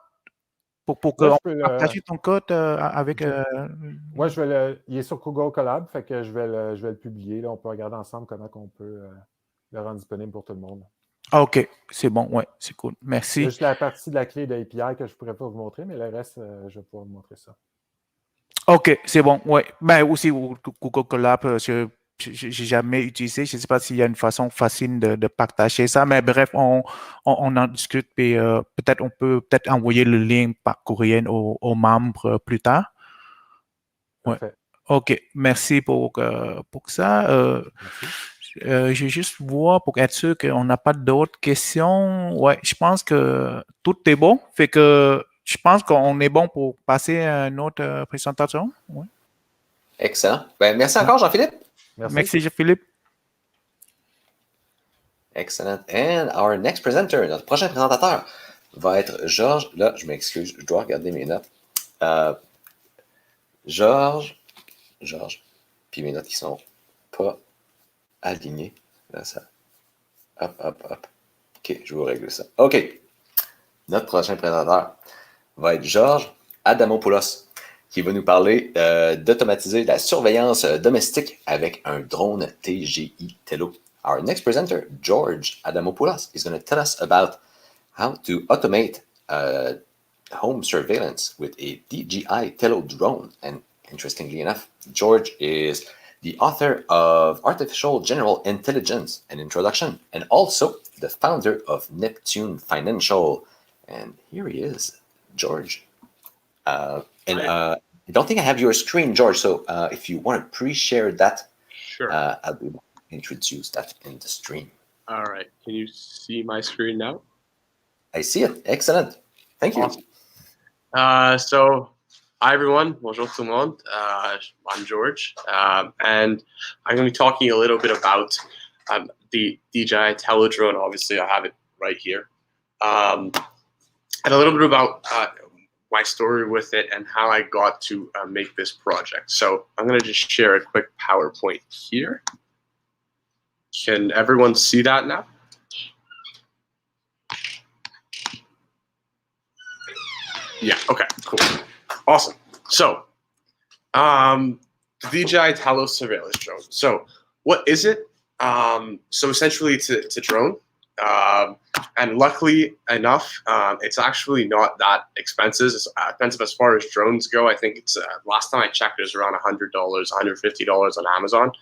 pour qu'on puisse partager ton code avec... Moi, il est sur Google Colab, fait que je vais le publier. Là, on peut regarder ensemble comment on peut le rendre disponible pour tout le monde. OK, c'est bon, ouais, c'est cool. Merci. Il y a juste la partie de la clé de API que je ne pourrais pas vous montrer, mais le reste, je vais pouvoir vous montrer ça. OK, c'est bon, ouais. Ben aussi, Google Colab, je n'ai jamais utilisé. Je ne sais pas s'il y a une façon facile de partager ça, mais bref, on en discute et peut-être on peut envoyer le lien par courriel aux membres plus tard. Ouais. OK, merci pour ça. Merci. Je vais juste voir pour être sûr qu'on n'a pas d'autres questions. Ouais, je pense que tout est bon. Fait que je pense qu'on est bon pour passer à une autre présentation. Ouais. Excellent. Ben, merci encore, Jean-Philippe. Merci Jean-Philippe. Excellent. And our next presenter, notre prochain présentateur, va être George. Là, je m'excuse, je dois regarder mes notes. George. Puis mes notes qui sont pas alignées. Là, ça. Hop. OK, je vais vous régler ça. OK. Notre prochain présentateur va être George Adamopoulos, qui va nous parler d'automatiser la surveillance domestique avec un drone DJI Tello. Our next presenter, George Adamopoulos, is going to tell us about how to automate home surveillance with a DJI Tello drone. And interestingly enough, George is the author of Artificial General Intelligence, an Introduction, and also the founder of Neptune Financial. And here he is, George. I don't think I have your screen, George, so if you want to pre-share that, sure. I'll be able to introduce that in the stream. All right. Can you see my screen now? I see it. Excellent. Thank you. Awesome. So, hi, everyone. Bonjour tout le monde. I'm George, and I'm going to be talking a little bit about the DJI Tello drone. Obviously, I have it right here. And a little bit about my story with it and how I got to make this project. So I'm going to just share a quick PowerPoint here. Can everyone see that now? Yeah, okay, cool. Awesome. So, the DJI Tello surveillance drone. So, what is it? So essentially it's a drone. And luckily enough, it's actually not that expensive. It's expensive as far as drones go. I think it's last time I checked, it was around $100, $150 on Amazon.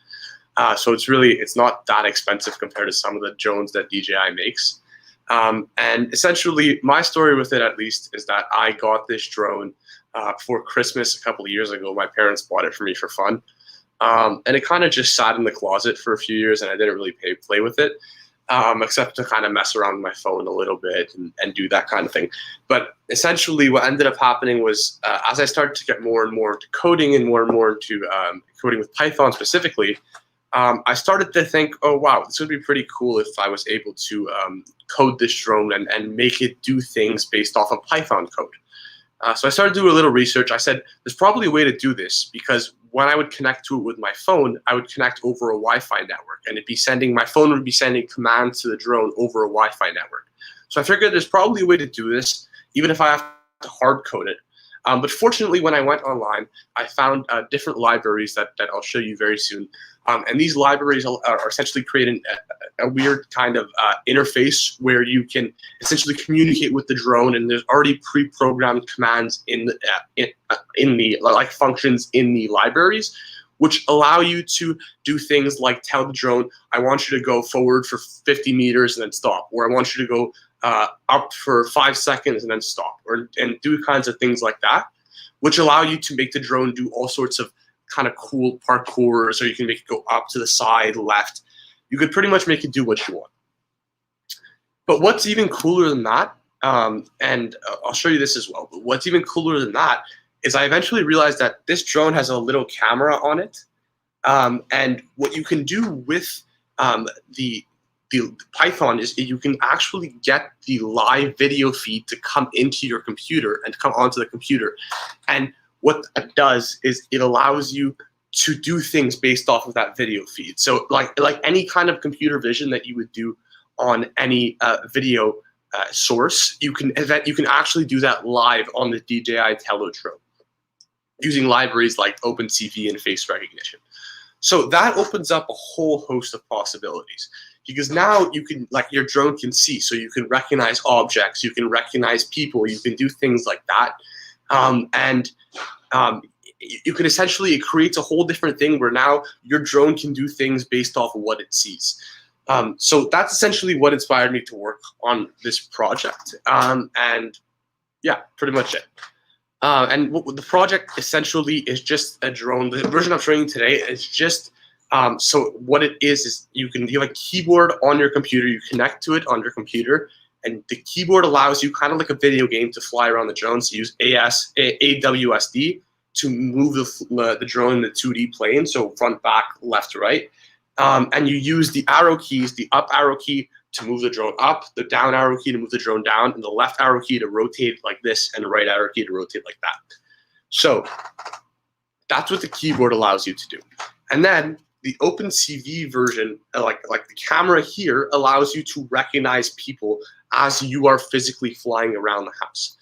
So it's not that expensive compared to some of the drones that DJI makes. And essentially, my story with it, at least, is that I got this drone for Christmas a couple of years ago. My parents bought it for me for fun. And it kind of just sat in the closet for a few years, and I didn't really play with it. Except to kind of mess around with my phone a little bit and do that kind of thing. But essentially what ended up happening was as I started to get more and more into coding and more into coding with Python specifically, I started to think, oh, wow, this would be pretty cool if I was able to code this drone and make it do things based off of Python code. So I started to do a little research. I said, there's probably a way to do this because when I would connect to it with my phone, I would connect over a Wi-Fi network, and my phone would be sending commands to the drone over a Wi-Fi network. So I figured there's probably a way to do this, even if I have to hard code it. But fortunately, when I went online, I found different libraries that I'll show you very soon. And these libraries are essentially creating a weird kind of interface where you can essentially communicate with the drone, and there's already pre-programmed commands in the like functions in the libraries, which allow you to do things like tell the drone, I want you to go forward for 50 meters and then stop, or I want you to go up for 5 seconds and then stop, and do kinds of things like that, which allow you to make the drone do all sorts of kind of cool parkour, so you can make it go up to the side, left. You could pretty much make it do what you want. But what's even cooler than that, and I'll show you this as well, but what's even cooler than that is I eventually realized that this drone has a little camera on it, and what you can do with the Python is you can actually get the live video feed to come into your computer and come onto the computer. And what it does is it allows you to do things based off of that video feed. So like any kind of computer vision that you would do on any video source, you can actually do that live on the DJI Tello drone using libraries like OpenCV and face recognition. So that opens up a whole host of possibilities, because now you can, like, your drone can see, so you can recognize objects, you can recognize people, you can do things like that. You can essentially, it creates a whole different thing where now your drone can do things based off of what it sees. So that's essentially what inspired me to work on this project. And yeah, pretty much it. And the project essentially is just a drone. The version I'm showing you today is just, so what it is you have a keyboard on your computer, you connect to it on your computer, and the keyboard allows you, kind of like a video game, to fly around the drone. So you use AWSD to move the drone in the 2D plane, so front, back, left, right. And you use the arrow keys, the up arrow key, to move the drone up, the down arrow key to move the drone down, and the left arrow key to rotate like this, and the right arrow key to rotate like that. So that's what the keyboard allows you to do. And then the OpenCV version, like the camera here, allows you to recognize people as you are physically flying around the house.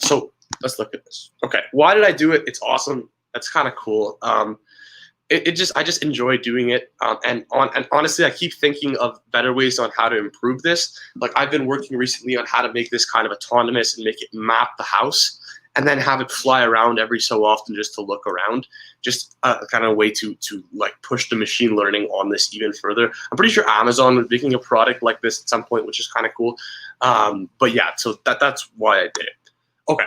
So let's look at this. Okay, why did I do it? It's awesome. That's kind of cool. I just enjoy doing it. And honestly, I keep thinking of better ways on how to improve this. Like I've been working recently on how to make this kind of autonomous and make it map the house, and then have it fly around every so often just to look around. Just a kind of way to like push the machine learning on this even further. I'm pretty sure Amazon was making a product like this at some point, which is kind of cool. But yeah, so that's why I did it. Okay.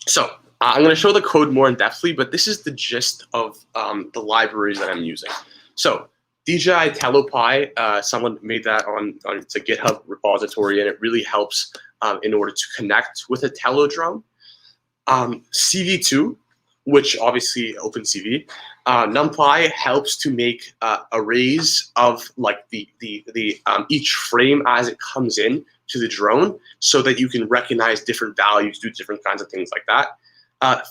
So I'm going to show the code more in depthly, but this is the gist of the libraries that I'm using. So DJI Tello Pi, someone made that on it's a GitHub repository, and it really helps in order to connect with a Tello drone. CV2, which obviously OpenCV. NumPy helps to make arrays of like the each frame as it comes in to the drone, so that you can recognize different values, do different kinds of things like that.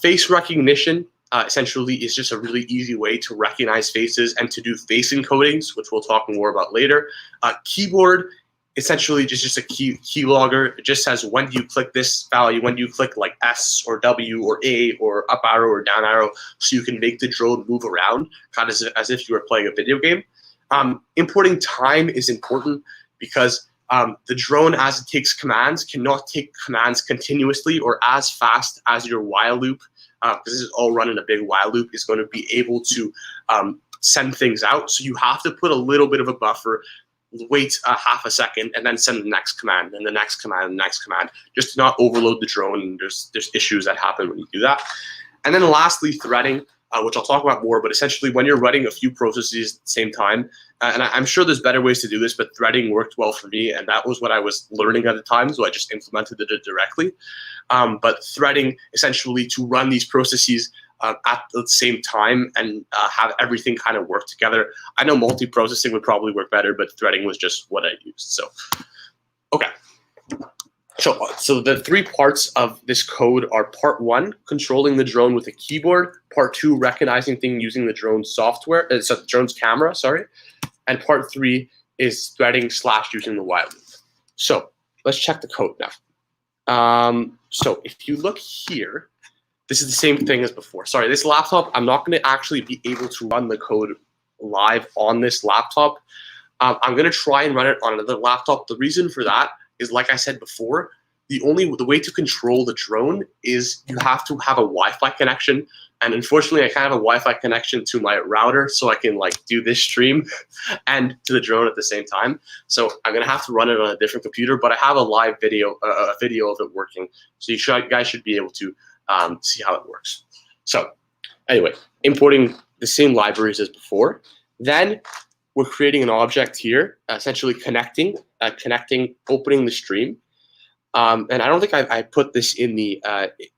Face recognition essentially is just a really easy way to recognize faces and to do face encodings, which we'll talk more about later. Keyboard, essentially just a key logger. It just says when do you click this value, when do you click like S or W or A or up arrow or down arrow, so you can make the drone move around, kind of as if you were playing a video game. Importing time is important because the drone, as it takes commands, cannot take commands continuously or as fast as your while loop, because this is all run in a big while loop, is going to be able to send things out. So you have to put a little bit of a buffer, wait a half a second, and then send the next command, and the next command, and the next command, just to not overload the drone. And there's issues that happen when you do that. And then lastly, threading, which I'll talk about more, but essentially when you're running a few processes at the same time, and I'm sure there's better ways to do this, but threading worked well for me, and that was what I was learning at the time, so I just implemented it directly. But threading, essentially to run these processes at the same time and have everything kind of work together. I know multi-processing would probably work better, but threading was just what I used. So, okay. So the three parts of this code are part one, controlling the drone with a keyboard, part two, recognizing things using the drone software, so the drone's camera, sorry, and part three is threading / using the while loop. So let's check the code now. So if you look here, this is the same thing as before. Sorry, this laptop, I'm not going to actually be able to run the code live on this laptop. I'm going to try and run it on another laptop. The reason for that is, like I said before, the way to control the drone is you have to have a Wi-Fi connection. And unfortunately, I can't have a Wi-Fi connection to my router, so I can like do this stream and to the drone at the same time. So I'm gonna have to run it on a different computer, but I have a live video, a video of it working. So you guys should be able to see how it works. So anyway, importing the same libraries as before. Then we're creating an object here, essentially connecting, opening the stream. And I don't think I put this in the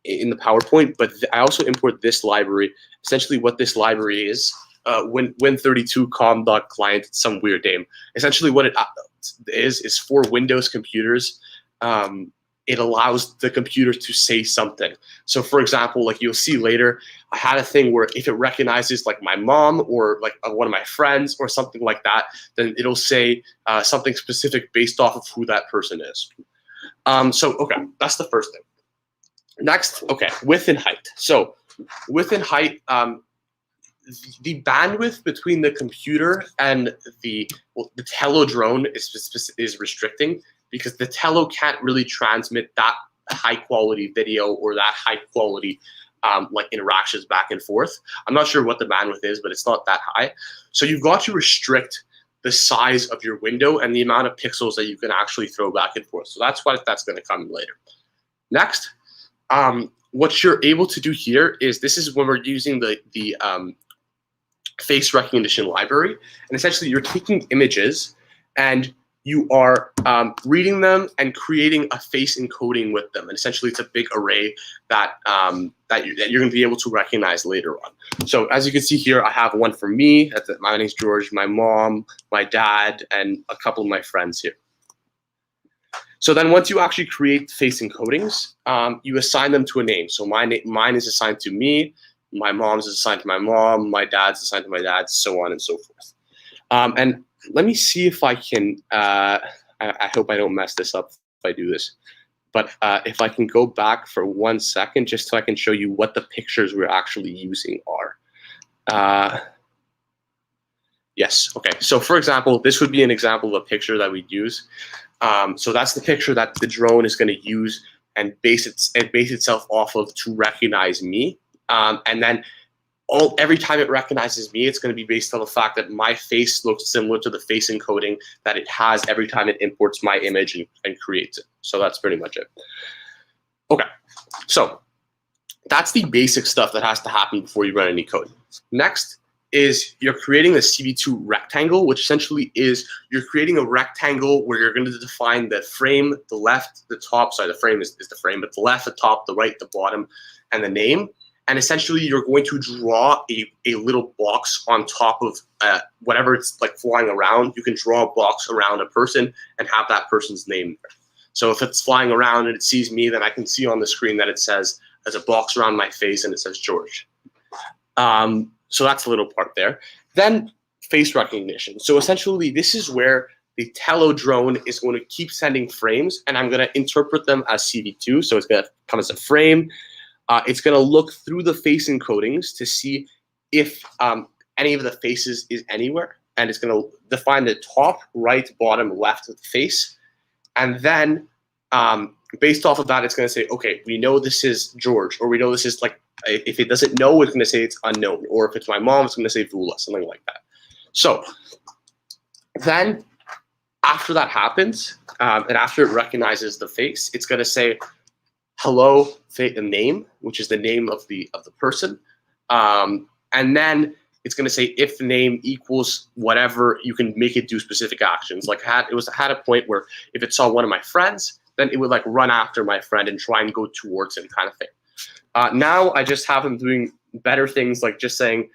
PowerPoint, but I also import this library. Essentially, what this library is, win32com.client, it's some weird name. Essentially, what it is for Windows computers. It allows the computer to say something. So, for example, like you'll see later, I had a thing where if it recognizes like my mom or like one of my friends or something like that, then it'll say something specific based off of who that person is. So, okay, that's the first thing. Next, okay, width and height. So, width and height, the bandwidth between the computer and the Tello drone is restricting, because the Tello can't really transmit that high quality video or that high quality like interactions back and forth. I'm not sure what the bandwidth is, but it's not that high. So you've got to restrict the size of your window and the amount of pixels that you can actually throw back and forth. So that's going to come later. Next, what you're able to do here is, this is when we're using the face recognition library. And essentially you're taking images and you are reading them and creating a face encoding with them. And essentially, it's a big array that you're going to be able to recognize later on. So as you can see here, I have one for me. My name's George, my mom, my dad, and a couple of my friends here. So then once you actually create face encodings, you assign them to a name. So mine is assigned to me, my mom's is assigned to my mom, my dad's assigned to my dad, so on and so forth. And let me see if I can, I hope I don't mess this up if I do this, but if I can go back for 1 second, just so I can show you what the pictures we're actually using are. Yes, okay, so for example, this would be an example of a picture that we'd use. So that's the picture that the drone is going to use and base itself off of to recognize me. And then every time it recognizes me, it's going to be based on the fact that my face looks similar to the face encoding that it has every time it imports my image and creates it. So that's pretty much it. Okay, so that's the basic stuff that has to happen before you run any code. Next is you're creating the CV2 rectangle, which essentially is you're creating a rectangle where you're going to define the frame, the left, the top. Sorry, the frame is the frame, but the left, the top, the right, the bottom, and the name. And essentially, you're going to draw a little box on top of whatever it's like flying around. You can draw a box around a person and have that person's name there. So if it's flying around and it sees me, then I can see on the screen that it says, there's a box around my face and it says George. So that's a little part there. Then face recognition. So essentially, this is where the Tello drone is going to keep sending frames, and I'm going to interpret them as CV2. So it's going to come as a frame. It's going to look through the face encodings to see if any of the faces is anywhere, and it's going to define the top, right, bottom, left of the face. And then based off of that, it's going to say, okay, we know this is George, or we know this is like, if it doesn't know, it's going to say it's unknown, or if it's my mom, it's going to say Vula, something like that. So then after that happens, and after it recognizes the face, it's going to say, hello, name, which is the name of the person. And then it's going to say if name equals whatever, you can make it do specific actions. Like it had a point where if it saw one of my friends, then it would like run after my friend and try and go towards him kind of thing. Now I just have him doing better things like just saying,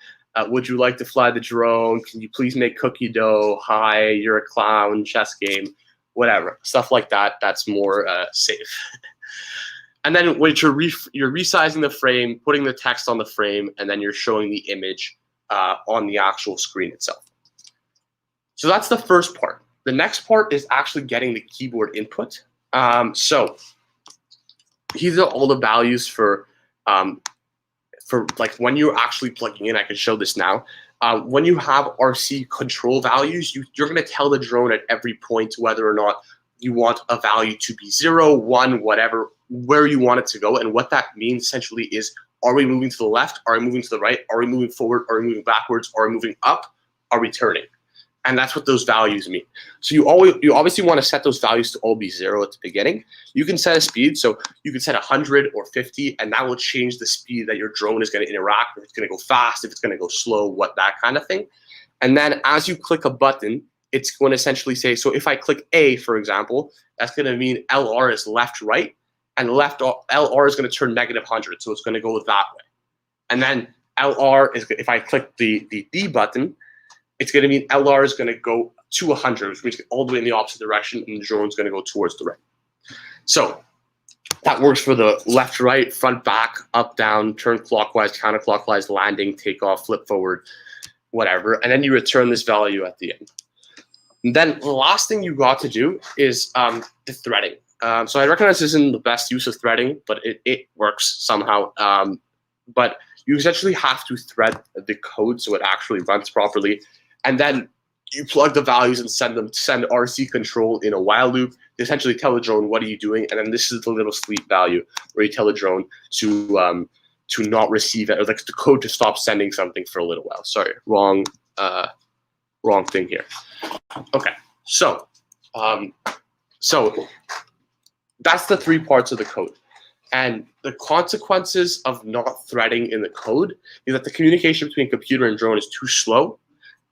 would you like to fly the drone? Can you please make cookie dough? Hi, you're a clown, chess game, whatever. Stuff like that. That's more safe. And then when you're resizing the frame, putting the text on the frame, and then you're showing the image on the actual screen itself. So that's the first part. The next part is actually getting the keyboard input. So these are all the values for like when you're actually plugging in. I can show this now. When you have RC control values, you're going to tell the drone at every point whether or not you want a value to be 0, 1, whatever, where you want it to go. And what that means essentially is, are we moving to the left? Are we moving to the right? Are we moving forward? Are we moving backwards? Are we moving up? Are we turning? And that's what those values mean. So you obviously want to set those values to all be 0 at the beginning. You can set a speed, so you can set 100 or 50, and that will change the speed that your drone is going to interact. If it's going to go fast, if it's going to go slow, that kind of thing. And then as you click a button, it's going to essentially say, so if I click A, for example, that's going to mean LR is left, right, and LR is going to turn -100, so it's going to go that way. And then LR is, if I click the D button, it's going to mean LR is going to go to 100, which means all the way in the opposite direction, and the drone's going to go towards the right. So that works for the left, right, front, back, up, down, turn clockwise, counterclockwise, landing, takeoff, flip forward, whatever. And then you return this value at the end. And then the last thing you got to do is the threading. So I recognize this isn't the best use of threading, but it works somehow. But you essentially have to thread the code so it actually runs properly. And then you plug the values and send RC control in a while loop to essentially tell the drone, what are you doing? And then this is the little sleep value where you tell the drone to not receive it, or like the code to stop sending something for a little while. Sorry, wrong thing here. Okay, so that's the 3 parts of the code. And the consequences of not threading in the code is that the communication between computer and drone is too slow.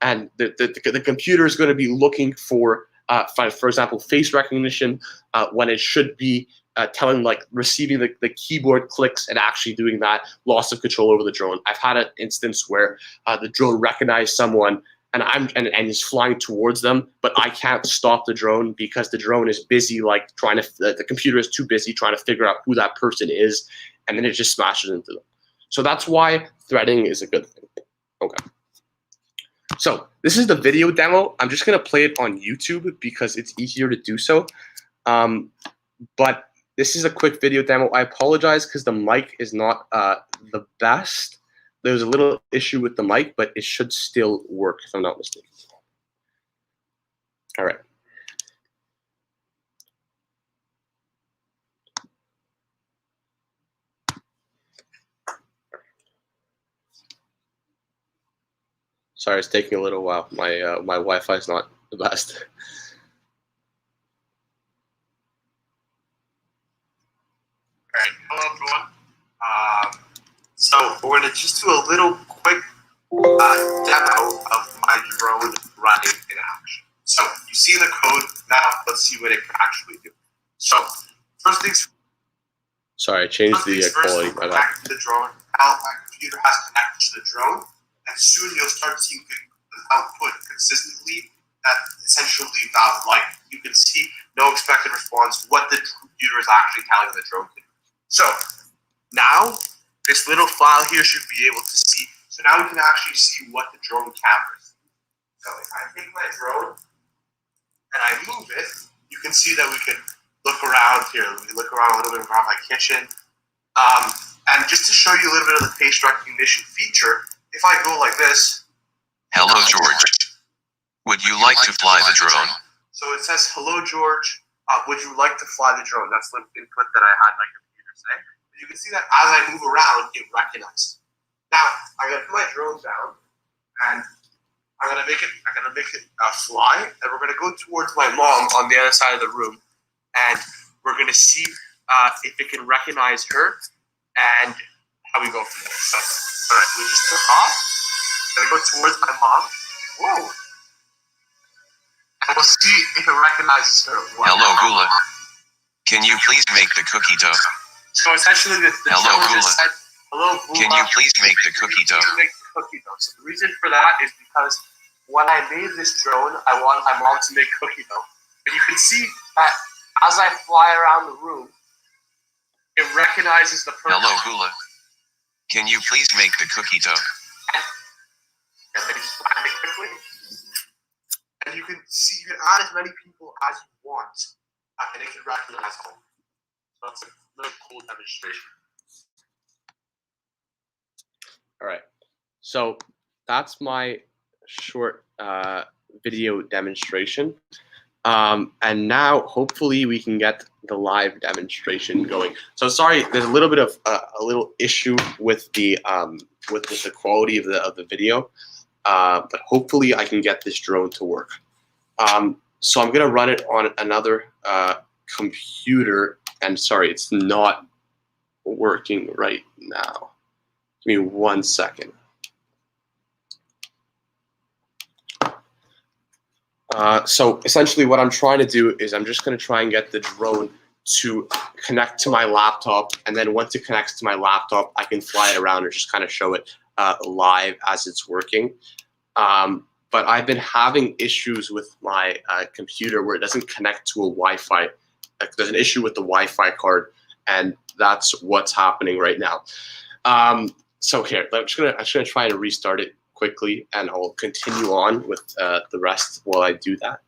And the computer is going to be looking for for example, face recognition when it should be telling, like receiving the keyboard clicks and actually doing that, loss of control over the drone. I've had an instance where the drone recognized someone and is flying towards them, but I can't stop the drone because the drone is busy, like trying to, the computer is too busy trying to figure out who that person is, and then it just smashes into them. So that's why threading is a good thing. Okay. So this is the video demo. I'm just gonna play it on YouTube because it's easier to do so. But this is a quick video demo. I apologize because the mic is not the best. There's a little issue with the mic, but it should still work if I'm not mistaken. All right. Sorry, it's taking a little while. My my Wi-Fi is not the best. All right, hello everyone. So we're gonna just do a little quick demo of my drone running in action. So you see the code. Now let's see what it can actually do. So first things. Sorry, I changed the quality. We'll connect to the drone. Now my computer has connected to the drone, and soon you'll start seeing the output consistently. That essentially like you can see no expected response. What the computer is actually telling the drone to do. So now this little file here should be able to see. So now we can actually see what the drone cameras. So if I take my drone and I move it, you can see that we can look around here. We can look around a little bit around my kitchen. And just to show you a little bit of the face recognition feature, if I go like this. Hello, George. Would you like to fly the drone? So it says, hello, George. Would you like to fly the drone? That's the input that I had my computer say. And you can see that as I move around, it recognizes. Now I'm gonna put my drone down, and I'm gonna make it fly, and we're gonna go towards my mom on the other side of the room, and we're gonna see if it can recognize her, and how we go from there. So, all right, we just took off. Gonna go towards my mom. Whoa. And we'll see if it recognizes her. Hello, Gula. Can you please make the cookie dough? So essentially, the Hello, drone Gula. just said, hello, Gula. Can you please make the cookie dough? Make the cookie dough. So the reason for that is because when I made this drone, I want my mom to make cookie dough. But you can see that as I fly around the room, it recognizes the person. Hello, Gula. Can you please make the cookie dough? And then just find it quickly. And you can see, you can add as many people as you want, and it can recognize all. So that's a really cool demonstration. All right. So that's my short video demonstration. And now hopefully we can get the live demonstration going. So sorry, there's a little bit of a little issue with the quality of the video, but hopefully I can get this drone to work. So I'm gonna run it on another computer, and sorry, it's not working right now. Give me 1 second. So essentially what I'm trying to do is I'm just going to try and get the drone to connect to my laptop, and then once it connects to my laptop, I can fly it around and just kind of show it live as it's working. But I've been having issues with my computer where it doesn't connect to a Wi-Fi. There's an issue with the Wi-Fi card, and that's what's happening right now. So here, I'm just gonna try to restart it quickly, and I'll continue on with the rest while I do that.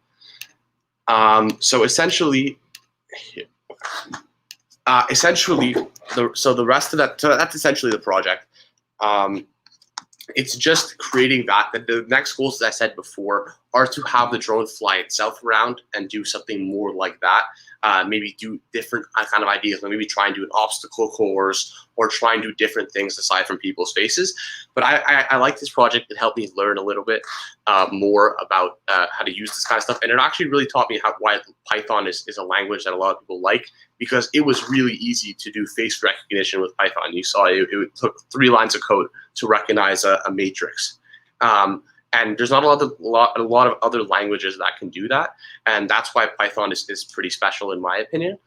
So essentially, the rest of that, so that's essentially the project. It's just creating that. The next goals, as I said before, are to have the drone fly itself around and do something more like that. Maybe do different kind of ideas, maybe try and do an obstacle course, or try and do different things aside from people's faces. But I like this project. It helped me learn a little bit more about how to use this kind of stuff. And it actually really taught me why Python is a language that a lot of people like, because it was really easy to do face recognition with Python. You saw it took 3 lines of code to recognize a matrix. And there's not a lot of other languages that can do that, and that's why Python is pretty special in my opinion.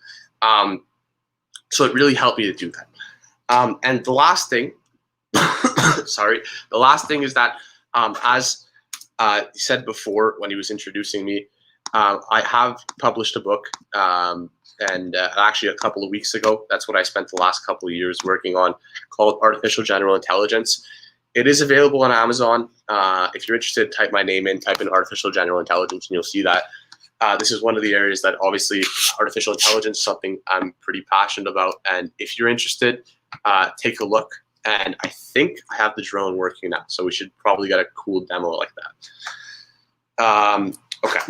So it really helped me to do that. And the last thing, sorry, the last thing is that as he said before when he was introducing me, I have published a book, and actually a couple of weeks ago. That's what I spent the last couple of years working on, called Artificial General Intelligence. It is available on Amazon. If you're interested, type my name in, type in Artificial General Intelligence, and you'll see that. This is one of the areas that obviously artificial intelligence is something I'm pretty passionate about. And if you're interested, take a look. And I think I have the drone working now, so we should probably get a cool demo like that. Okay,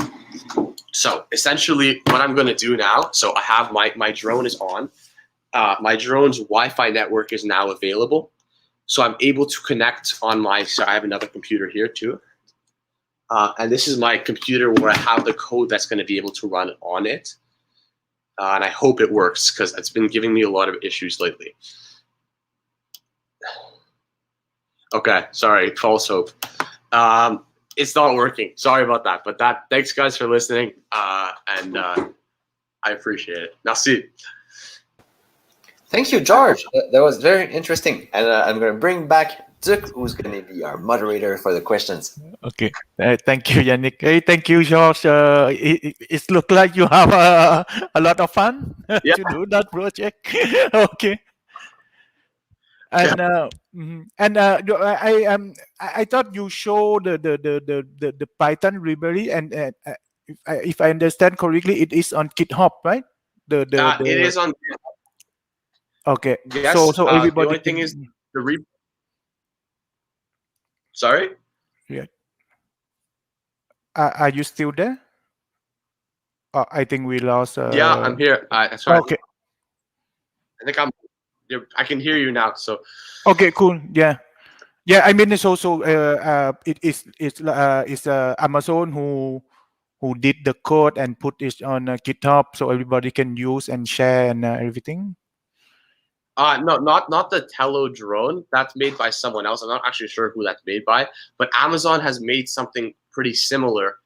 so essentially what I'm going to do now, so I have my drone is on. My drone's Wi-Fi network is now available. So I'm able to connect on so I have another computer here too. And this is my computer where I have the code that's going to be able to run on it. And I hope it works because it's been giving me a lot of issues lately. Okay, sorry, false hope. It's not working. Sorry about that. But thanks guys for listening. And I appreciate it. Merci. Thank you, George. That was very interesting. And I'm going to bring back Duke, who's going to be our moderator for the questions. Okay. Thank you, Yannick. Hey, thank you, George. It looks like you have a lot of fun to do that project. Okay. And I thought you showed the Python library, and if I understand correctly, it is on GitHub, right? It is on GitHub. Okay. Yes. So everybody. The only thing is the Sorry. Yeah. Are you still there? I think we lost. Yeah, I'm here. Sorry. Okay. I think I can hear you now. So. Okay. Cool. Yeah. Yeah. I mean, it's also it's Amazon who did the code and put it on GitHub so everybody can use and share and everything. No, not the Tello drone. That's made by someone else. I'm not actually sure who that's made by, but Amazon has made something pretty similar.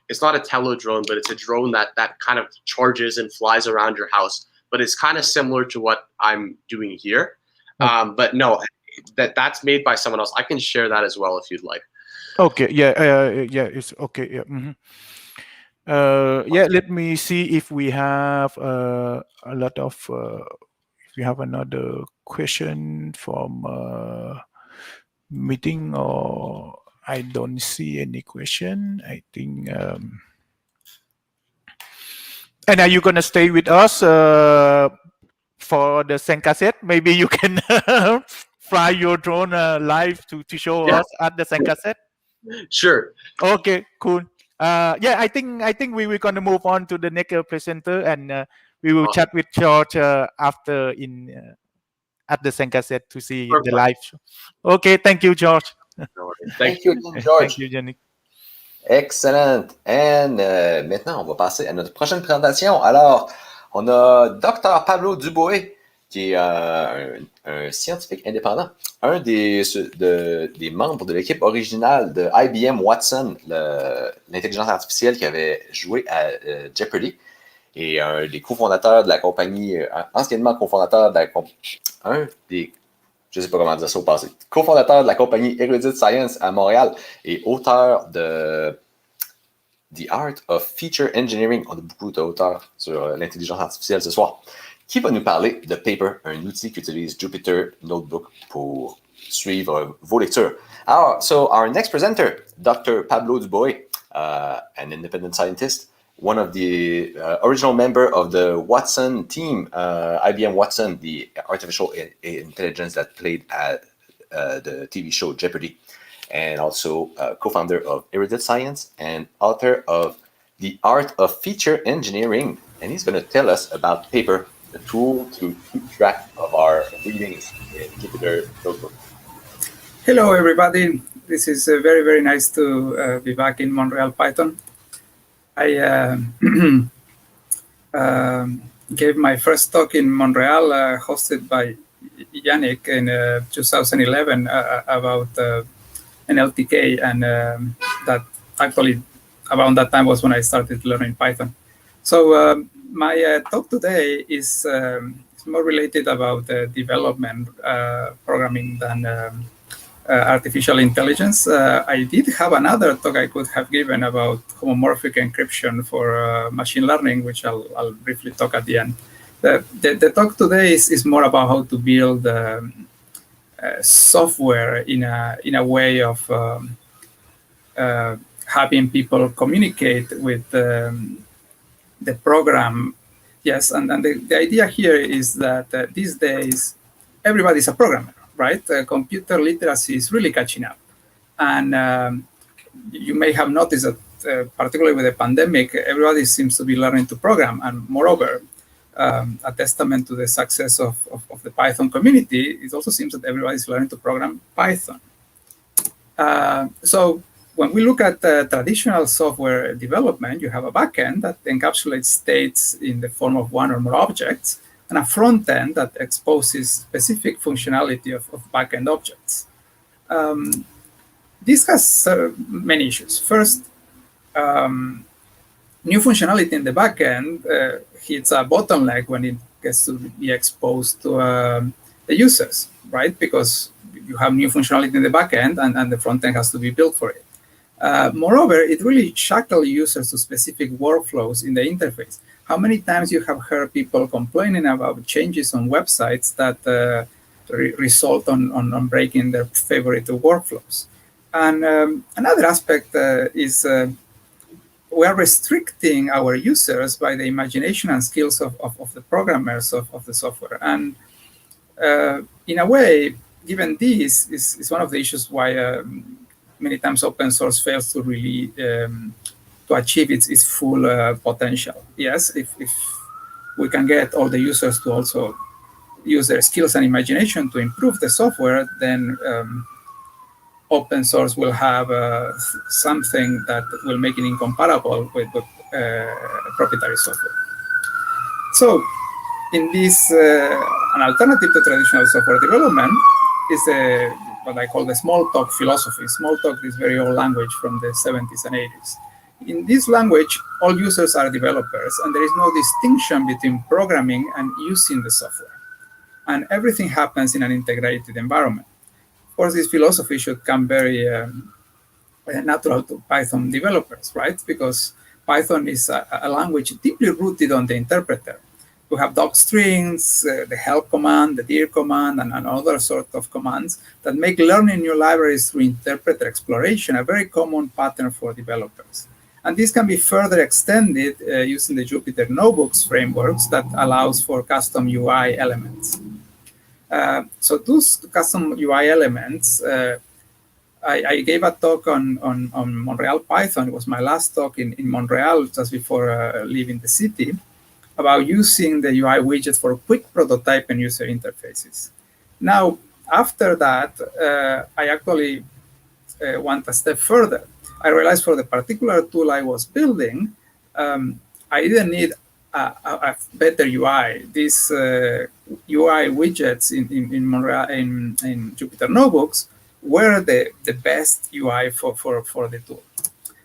It's not a Tello drone, but it's a drone that kind of charges and flies around your house. But it's kind of similar to what I'm doing here. But no, that's made by someone else. I can share that as well if you'd like. Okay. Yeah. Yeah. It's okay. Yeah. Mm-hmm. Yeah. Let me see if we have a lot of. If you have another question from meeting, or I don't see any question. I think. And are you gonna stay with us for the Senkaset? Maybe you can fly your drone live to show us at the Senkaset. Sure. Okay. Cool. Yeah. I think we were gonna move on to the next presenter, and we will chat with George after at the Senkaset to see the live show. Okay, thank you, George. Thank you, George. Thank you, Yannick. Excellent. And maintenant, on va passer à notre prochaine présentation. Alors, on a Dr. Pablo Duboue, qui est un scientifique indépendant, un des membres de l'équipe originale de IBM Watson, l'intelligence artificielle qui avait joué à Jeopardy, et un des cofondateurs de la compagnie, anciennement cofondateur de je ne sais pas comment dire ça au passé, cofondateur de la compagnie Erudite Science à Montréal et auteur de The Art of Feature Engineering. On a beaucoup d'auteurs sur l'intelligence artificielle ce soir, qui va nous parler de P.A.P.E.R, un outil qu'utilise Jupyter Notebook pour suivre vos lectures. So our next presenter, Dr. Pablo Duboue, an independent scientist, one of the original member of the Watson team, IBM Watson, the artificial intelligence that played at the TV show Jeopardy, and also co-founder of Erudite Science and author of The Art of Feature Engineering. And he's going to tell us about P.A.P.E.R, the tool to keep track of our readings in Jupyter Notebook. Hello, everybody. This is very, very nice to be back in Montreal Python. I gave my first talk in Montreal, hosted by Yannick in 2011 about LTK, and that actually around that time was when I started learning Python. So my talk today is more related about development programming than artificial intelligence. I did have another talk I could have given about homomorphic encryption for machine learning, which I'll briefly talk at the end. The talk today is more about how to build software in a way of having people communicate with the program. Yes, and the idea here is that these days everybody's a programmer, right? Computer literacy is really catching up, and you may have noticed that particularly with the pandemic, everybody seems to be learning to program, and moreover, a testament to the success of the Python community, it also seems that everybody's learning to program Python. So when we look at traditional software development, you have a backend that encapsulates states in the form of one or more objects, and a front end that exposes specific functionality of backend objects. This has many issues. First, new functionality in the backend hits a bottleneck when it gets to be exposed to the users, right? Because you have new functionality in the backend, and the front end has to be built for it. Moreover, it really shackles users to specific workflows in the interface. How many times you have heard people complaining about changes on websites that result on breaking their favorite workflows? And another aspect is we are restricting our users by the imagination and skills of the programmers of the software. And in a way, given this, is one of the issues why many times open source fails to really to achieve its full potential. Yes, if we can get all the users to also use their skills and imagination to improve the software, then open source will have something that will make it incomparable with proprietary software. So in this, an alternative to traditional software development is what I call the Smalltalk philosophy. Smalltalk is very old language from the 70s and 80s. In this language, all users are developers, and there is no distinction between programming and using the software. And everything happens in an integrated environment. Of course, this philosophy should come very natural to Python developers, right? Because Python is a language deeply rooted on the interpreter. We have doc strings, the help command, the dir command, and other sort of commands that make learning new libraries through interpreter exploration a very common pattern for developers. And this can be further extended using the Jupyter Notebooks frameworks that allows for custom UI elements. So those custom UI elements, I gave a talk on Montreal Python. It was my last talk in Montreal just before leaving the city, about using the UI widget for quick prototype and user interfaces. Now, after that, I actually went a step further. I realized for the particular tool I was building, I didn't need a better UI. These UI widgets in Montreal, in Jupyter Notebooks were the best UI for the tool.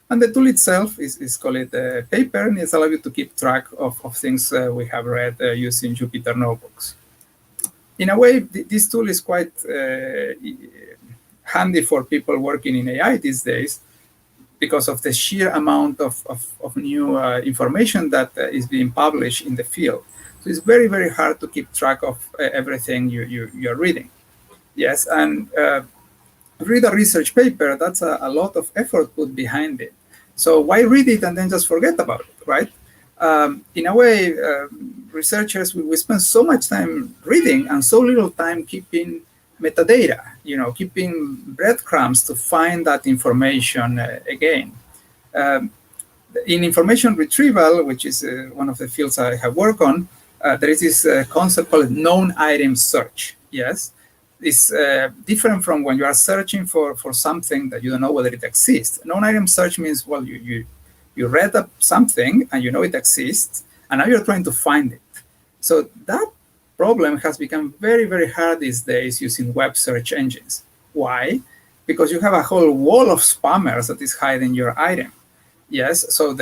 And the tool itself is called P.A.P.E.R, and it allows you to keep track of things we have read using Jupyter Notebooks. In a way, this tool is quite handy for people working in AI these days because of the sheer amount of new information that is being published in the field. So it's very, very hard to keep track of everything you're reading. Yes, and read a research paper, that's a lot of effort put behind it. So why read it and then just forget about it, right? In a way, researchers, we spend so much time reading and so little time keeping metadata, keeping breadcrumbs to find that information again. In information retrieval, which is one of the fields I have worked on, there is this concept called known item search, yes? It's different from when you are searching for something that you don't know whether it exists. Known item search means, well, you read up something and you know it exists, and now you're trying to find it. So that problem has become very, very hard these days using web search engines. Why? because you have a whole wall of spammers that is hiding your item. Yes, so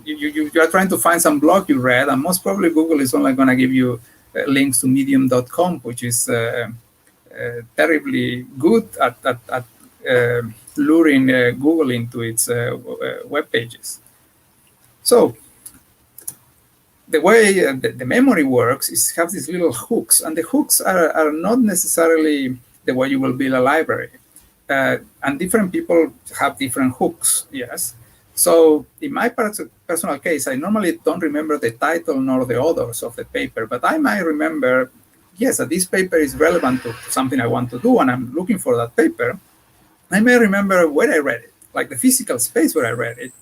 you are trying to find some blog you read, and most probably Google is only going to give you links to medium.com, which is terribly good at luring Google into its web pages. So the way the memory works is have these little hooks, and the hooks are not necessarily the way you will build a library. And different people have different hooks, yes. So in my personal case, I normally don't remember the title nor the authors of the paper, but I might remember, yes, that this paper is relevant to something I want to do, and I'm looking for that paper. I may remember where I read it, like the physical space where I read it,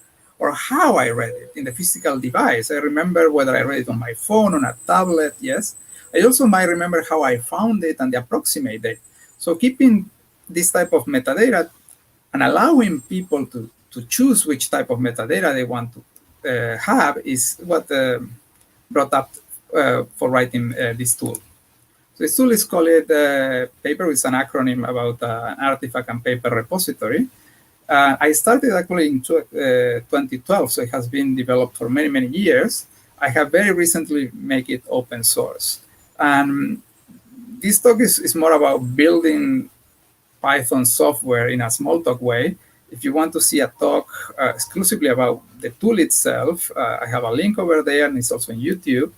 or how I read it in the physical device. I remember whether I read it on my phone, on a tablet, yes. I also might remember how I found it and the approximate date. So keeping this type of metadata and allowing people to choose which type of metadata they want to have is what brought up for writing this tool. So this tool is called P.A.P.E.R, it's an acronym about an artifact and paper repository. I started actually in 2012, so it has been developed for many, many years. I have very recently made it open source. And this talk is more about building Python software in a small talk way. If you want to see a talk exclusively about the tool itself, I have a link over there, and it's also on YouTube.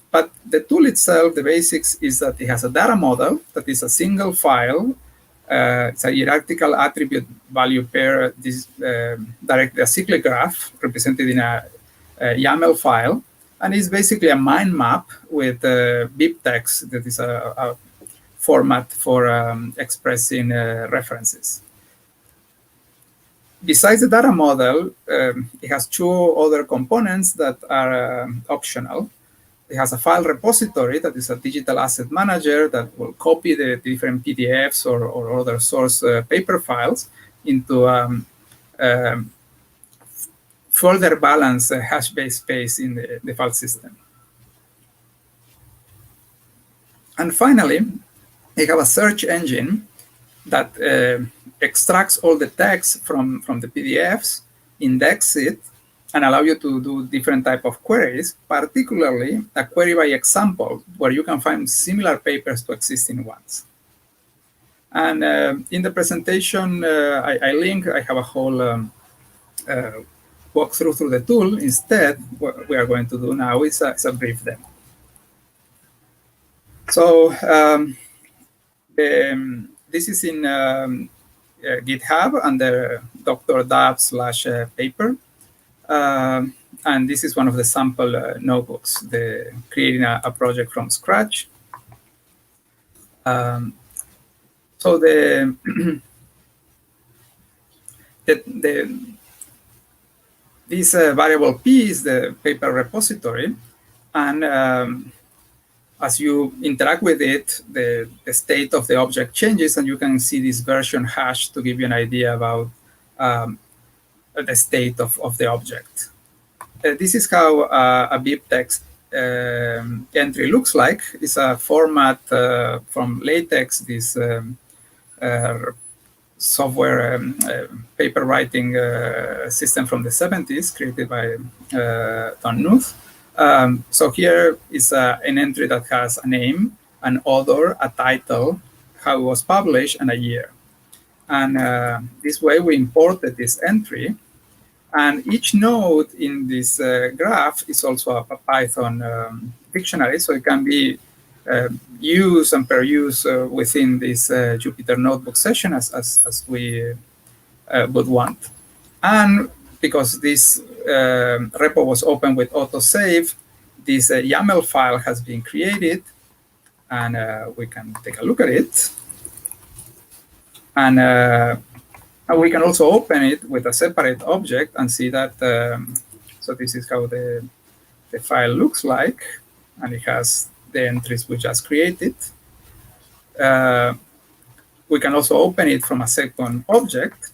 But the tool itself, the basics is that it has a data model that is a single file. It's a hierarchical attribute value pair, directly a cyclic graph represented in a YAML file. And it's basically a mind map with BIP text that is a format for expressing references. Besides the data model, it has two other components that are optional. It has a file repository that is a digital asset manager that will copy the different PDFs or other source paper files into further balance hash-based space in the file system. And finally, they have a search engine that extracts all the text from the PDFs, index it, and allow you to do different type of queries, particularly a query by example, where you can find similar papers to existing ones. And in the presentation, I have a whole walkthrough through the tool. Instead, what we are going to do now is a brief demo. So this is in GitHub under Dr. Dab/P.A.P.E.R. And this is one of the sample notebooks, creating a project from scratch. So this variable P is the paper repository, and as you interact with it, the state of the object changes, and you can see this version hash to give you an idea about the state of the object. This is how a BIP text entry looks like. It's a format from LaTeX, this software paper writing system from the 70s, created by Don Knuth. So here is an entry that has a name, an author, a title, how it was published, and a year. And this way we imported this entry. And each node in this graph is also a Python dictionary, so it can be used and perused within this Jupyter Notebook session as we would want. And because this repo was open with autosave, this YAML file has been created, and we can take a look at it. And we can also open it with a separate object and see that, so this is how the file looks like, and it has the entries we just created. We can also open it from a second object,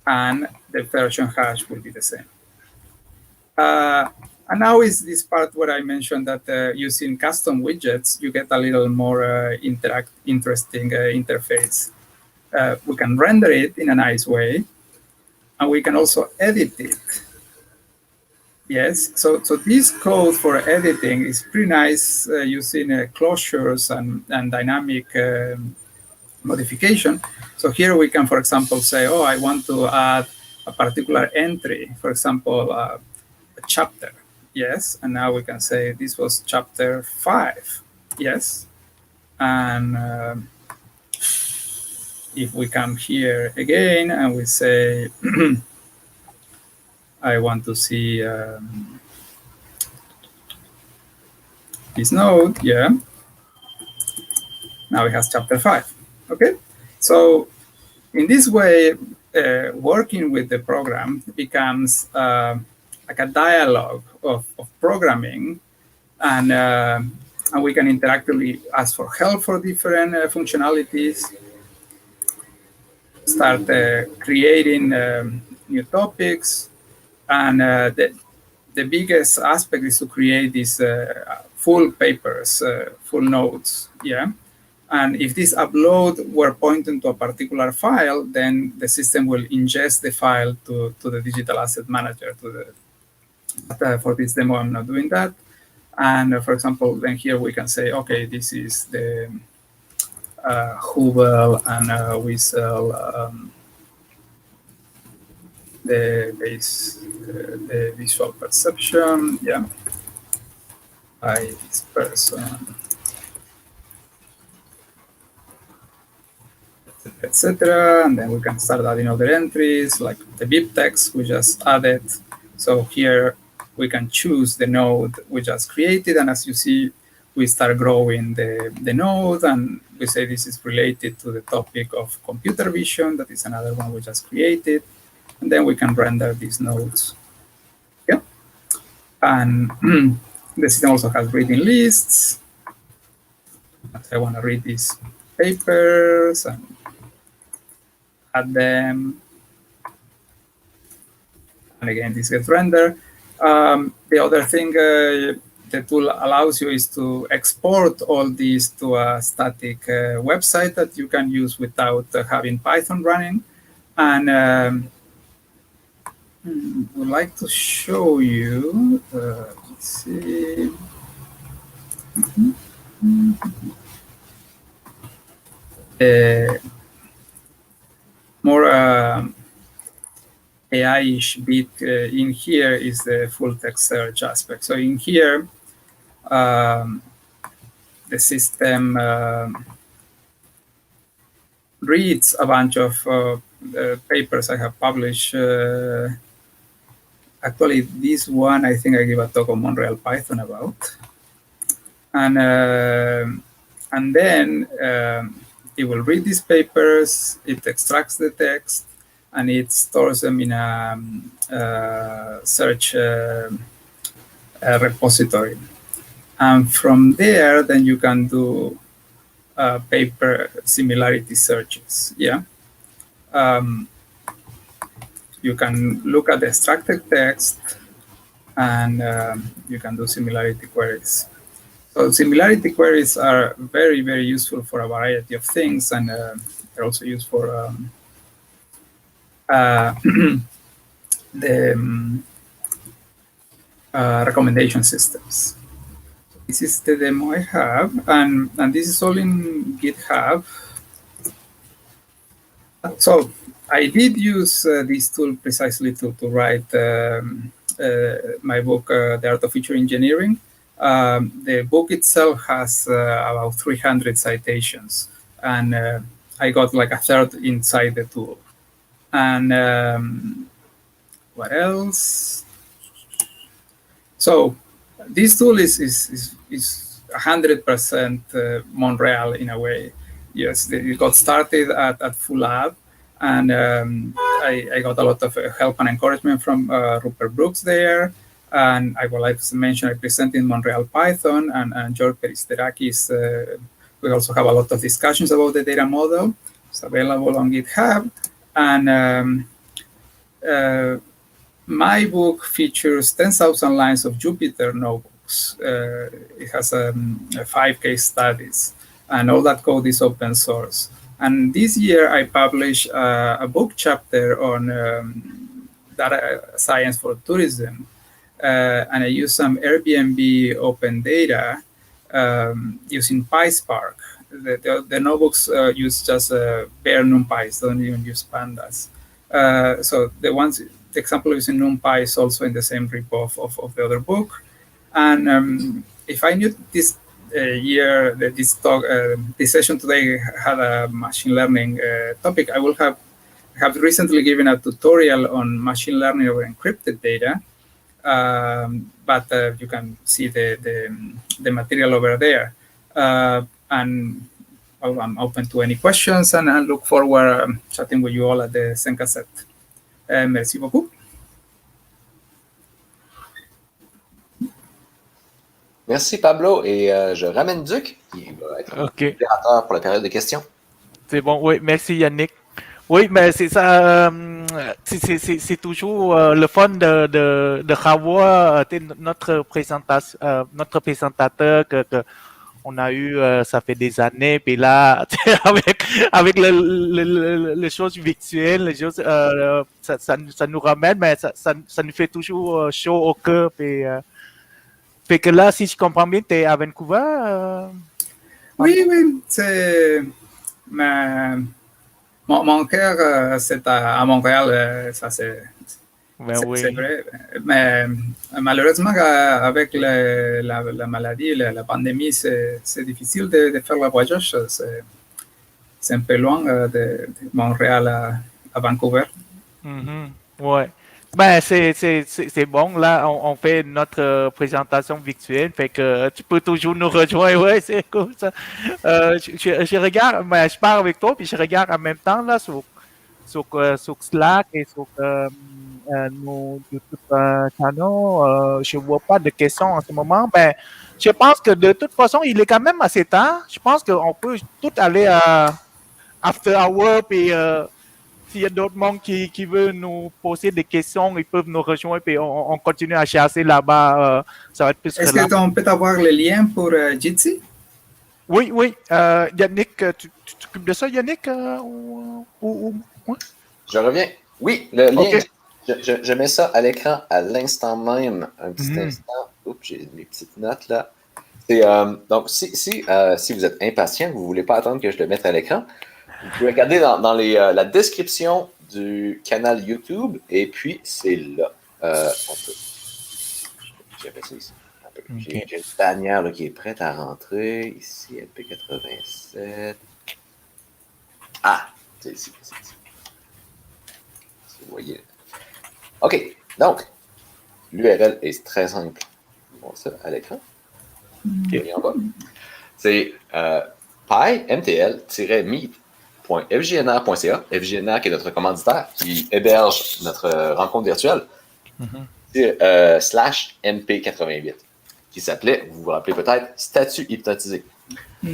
and the version hash will be the same. And now is this part where I mentioned that using custom widgets, you get a little more interesting interface. We can render it in a nice way, and we can also edit it. Yes, so this code for editing is pretty nice using closures and dynamic modification. So here we can, for example, say, oh, I want to add a particular entry, for example, a chapter. Yes, and now we can say this was chapter 5. Yes, and if we come here again and we say, I want to see this node, yeah. Now it has chapter 5. Okay, so in this way, working with the program becomes like a dialogue of programming, and we can interactively ask for help for different functionalities, start creating new topics, and the biggest aspect is to create these full papers, full notes, yeah. And if this upload were pointing to a particular file, then the system will ingest the file to the digital asset manager. But for this demo, I'm not doing that. And for example, then here we can say, okay, this is the Hubble, and we sell the visual perception, yeah, by this person, etc. And then we can start adding other entries like the BIP text we just added. So here we can choose the node we just created, and as you see, we start growing the node, and we say this is related to the topic of computer vision. That is another one we just created. And then we can render these nodes. Yeah. And the system also has reading lists. I want to read these papers and add them. And again, this gets rendered. The other thing the tool allows you is to export all these to a static website that you can use without having Python running. And would like to show you, let's see. More AI-ish bit in here is the full text search aspect. So in here, the system reads a bunch of papers I have published. Actually, this one I think I gave a talk on Montréal Python about, and then it will read these papers. It extracts the text, and it stores them in a search repository. And from there, then you can do paper similarity searches. Yeah. You can look at the extracted text, and you can do similarity queries. So similarity queries are very, very useful for a variety of things, and they're also used for the recommendation systems. This is the demo I have, and this is all in GitHub. So I did use this tool precisely to write my book, The Art of Feature Engineering. The book itself has about 300 citations, and I got like a third inside the tool. And what else? So this tool is 100% Montreal in a way. Yes, it got started at Full Lab, and I got a lot of help and encouragement from Rupert Brooks there. And I would like to mention I presented in Montréal Python, and George Peristerakis. We also have a lot of discussions about the data model. It's available on GitHub. And my book features 10,000 lines of Jupyter Notebooks. It has 5 case studies, and all that code is open source. And this year, I published a book chapter on data science for tourism, and I used some Airbnb open data using PySpark. The notebooks use just bare NumPys, don't even use pandas. So the example using NumPy is also in the same repo of the other book. And if I knew this year that this session today had a machine learning topic, I will have recently given a tutorial on machine learning over encrypted data. But you can see the material over there. And I'm open to any questions, and I look forward chatting with you all at the 5 cassette. Merci beaucoup. Merci Pablo, et je ramène Duc, qui va être modérateur pour la période de questions. C'est bon, oui, merci Yannick. Oui, mais c'est ça, c'est toujours le fun de revoir notre présentateur que on a eu, ça fait des années, puis là, avec les choses virtuelles, les choses, ça nous ramène, mais ça nous fait toujours chaud au cœur. Puis, fait que là, si je comprends bien, tu es à Vancouver? Oui, c'est... Mon cœur, c'est à Montréal, ça c'est... Oui. C'est vrai, mais malheureusement, avec la maladie, la pandémie, c'est difficile de faire le voyage. C'est un peu loin de Montréal à Vancouver. Ouais. Ben, c'est bon. Là, on fait notre présentation virtuelle, fait que tu peux toujours nous rejoindre. Ouais, c'est cool ça. Je regarde, ben, je parle avec toi, puis je regarde en même temps là sur Slack et sur nos YouTube canaux. Je vois pas de questions en ce moment. Ben, je pense que de toute façon, il est quand même assez tard. Je pense qu'on peut tout aller à After Hour, puis s'il y a d'autres monde qui veut nous poser des questions, ils peuvent nous rejoindre, puis on continue à chasser là-bas. Ça va être plus. Est-ce qu'on peut avoir le lien pour Jitsi? Oui. Yannick, tu t'occupes de ça, Yannick? Ouais? Je reviens. Oui, le lien. Okay. Je mets ça à l'écran à l'instant même. Un petit instant. Oups, j'ai mes petites notes là. Donc, si vous êtes impatient, vous ne voulez pas attendre que je le mette à l'écran, vous pouvez regarder dans la description du canal YouTube, et puis c'est là. J'ai fait ça ici. J'ai une bannière là, qui est prête à rentrer. Ici, MP87. Ah, c'est ici. Vous voyez. OK. Donc, l'URL est très simple. Bon, ça à l'écran. Et en bas. C'est mtl-meet.fjnr.ca. FJNR qui est notre commanditaire qui héberge notre rencontre virtuelle. /MP88 qui s'appelait, vous vous rappelez peut-être, statut hypnotisé. So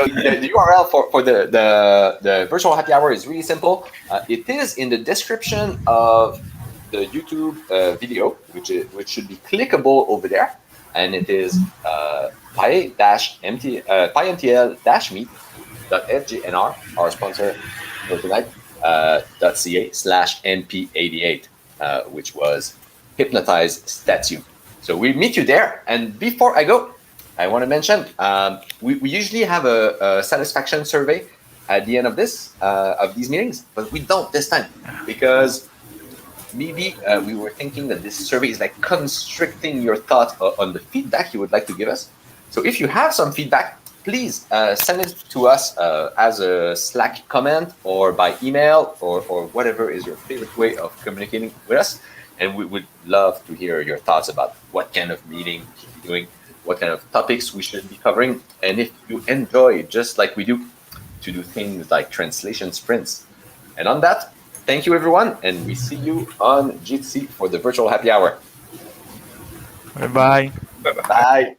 the URL for the virtual happy hour is really simple. It is in the description of the YouTube video, which should be clickable over there, and it is pi-mtl-meet.fjnr, our sponsor for tonight, .ca/mp88, which was Hypnotized statue. So we meet you there. And before I go, I want to mention, we usually have a satisfaction survey at the end of these meetings, but we don't this time because maybe we were thinking that this survey is like constricting your thought on the feedback you would like to give us. So if you have some feedback, please send it to us as a Slack comment or by email or whatever is your favorite way of communicating with us. And we would love to hear your thoughts about what kind of meeting we should be doing, what kind of topics we should be covering, and if you enjoy, just like we do, to do things like translation sprints. And on that, thank you everyone, and we see you on Jitsi for the virtual happy hour. Bye-bye. Bye.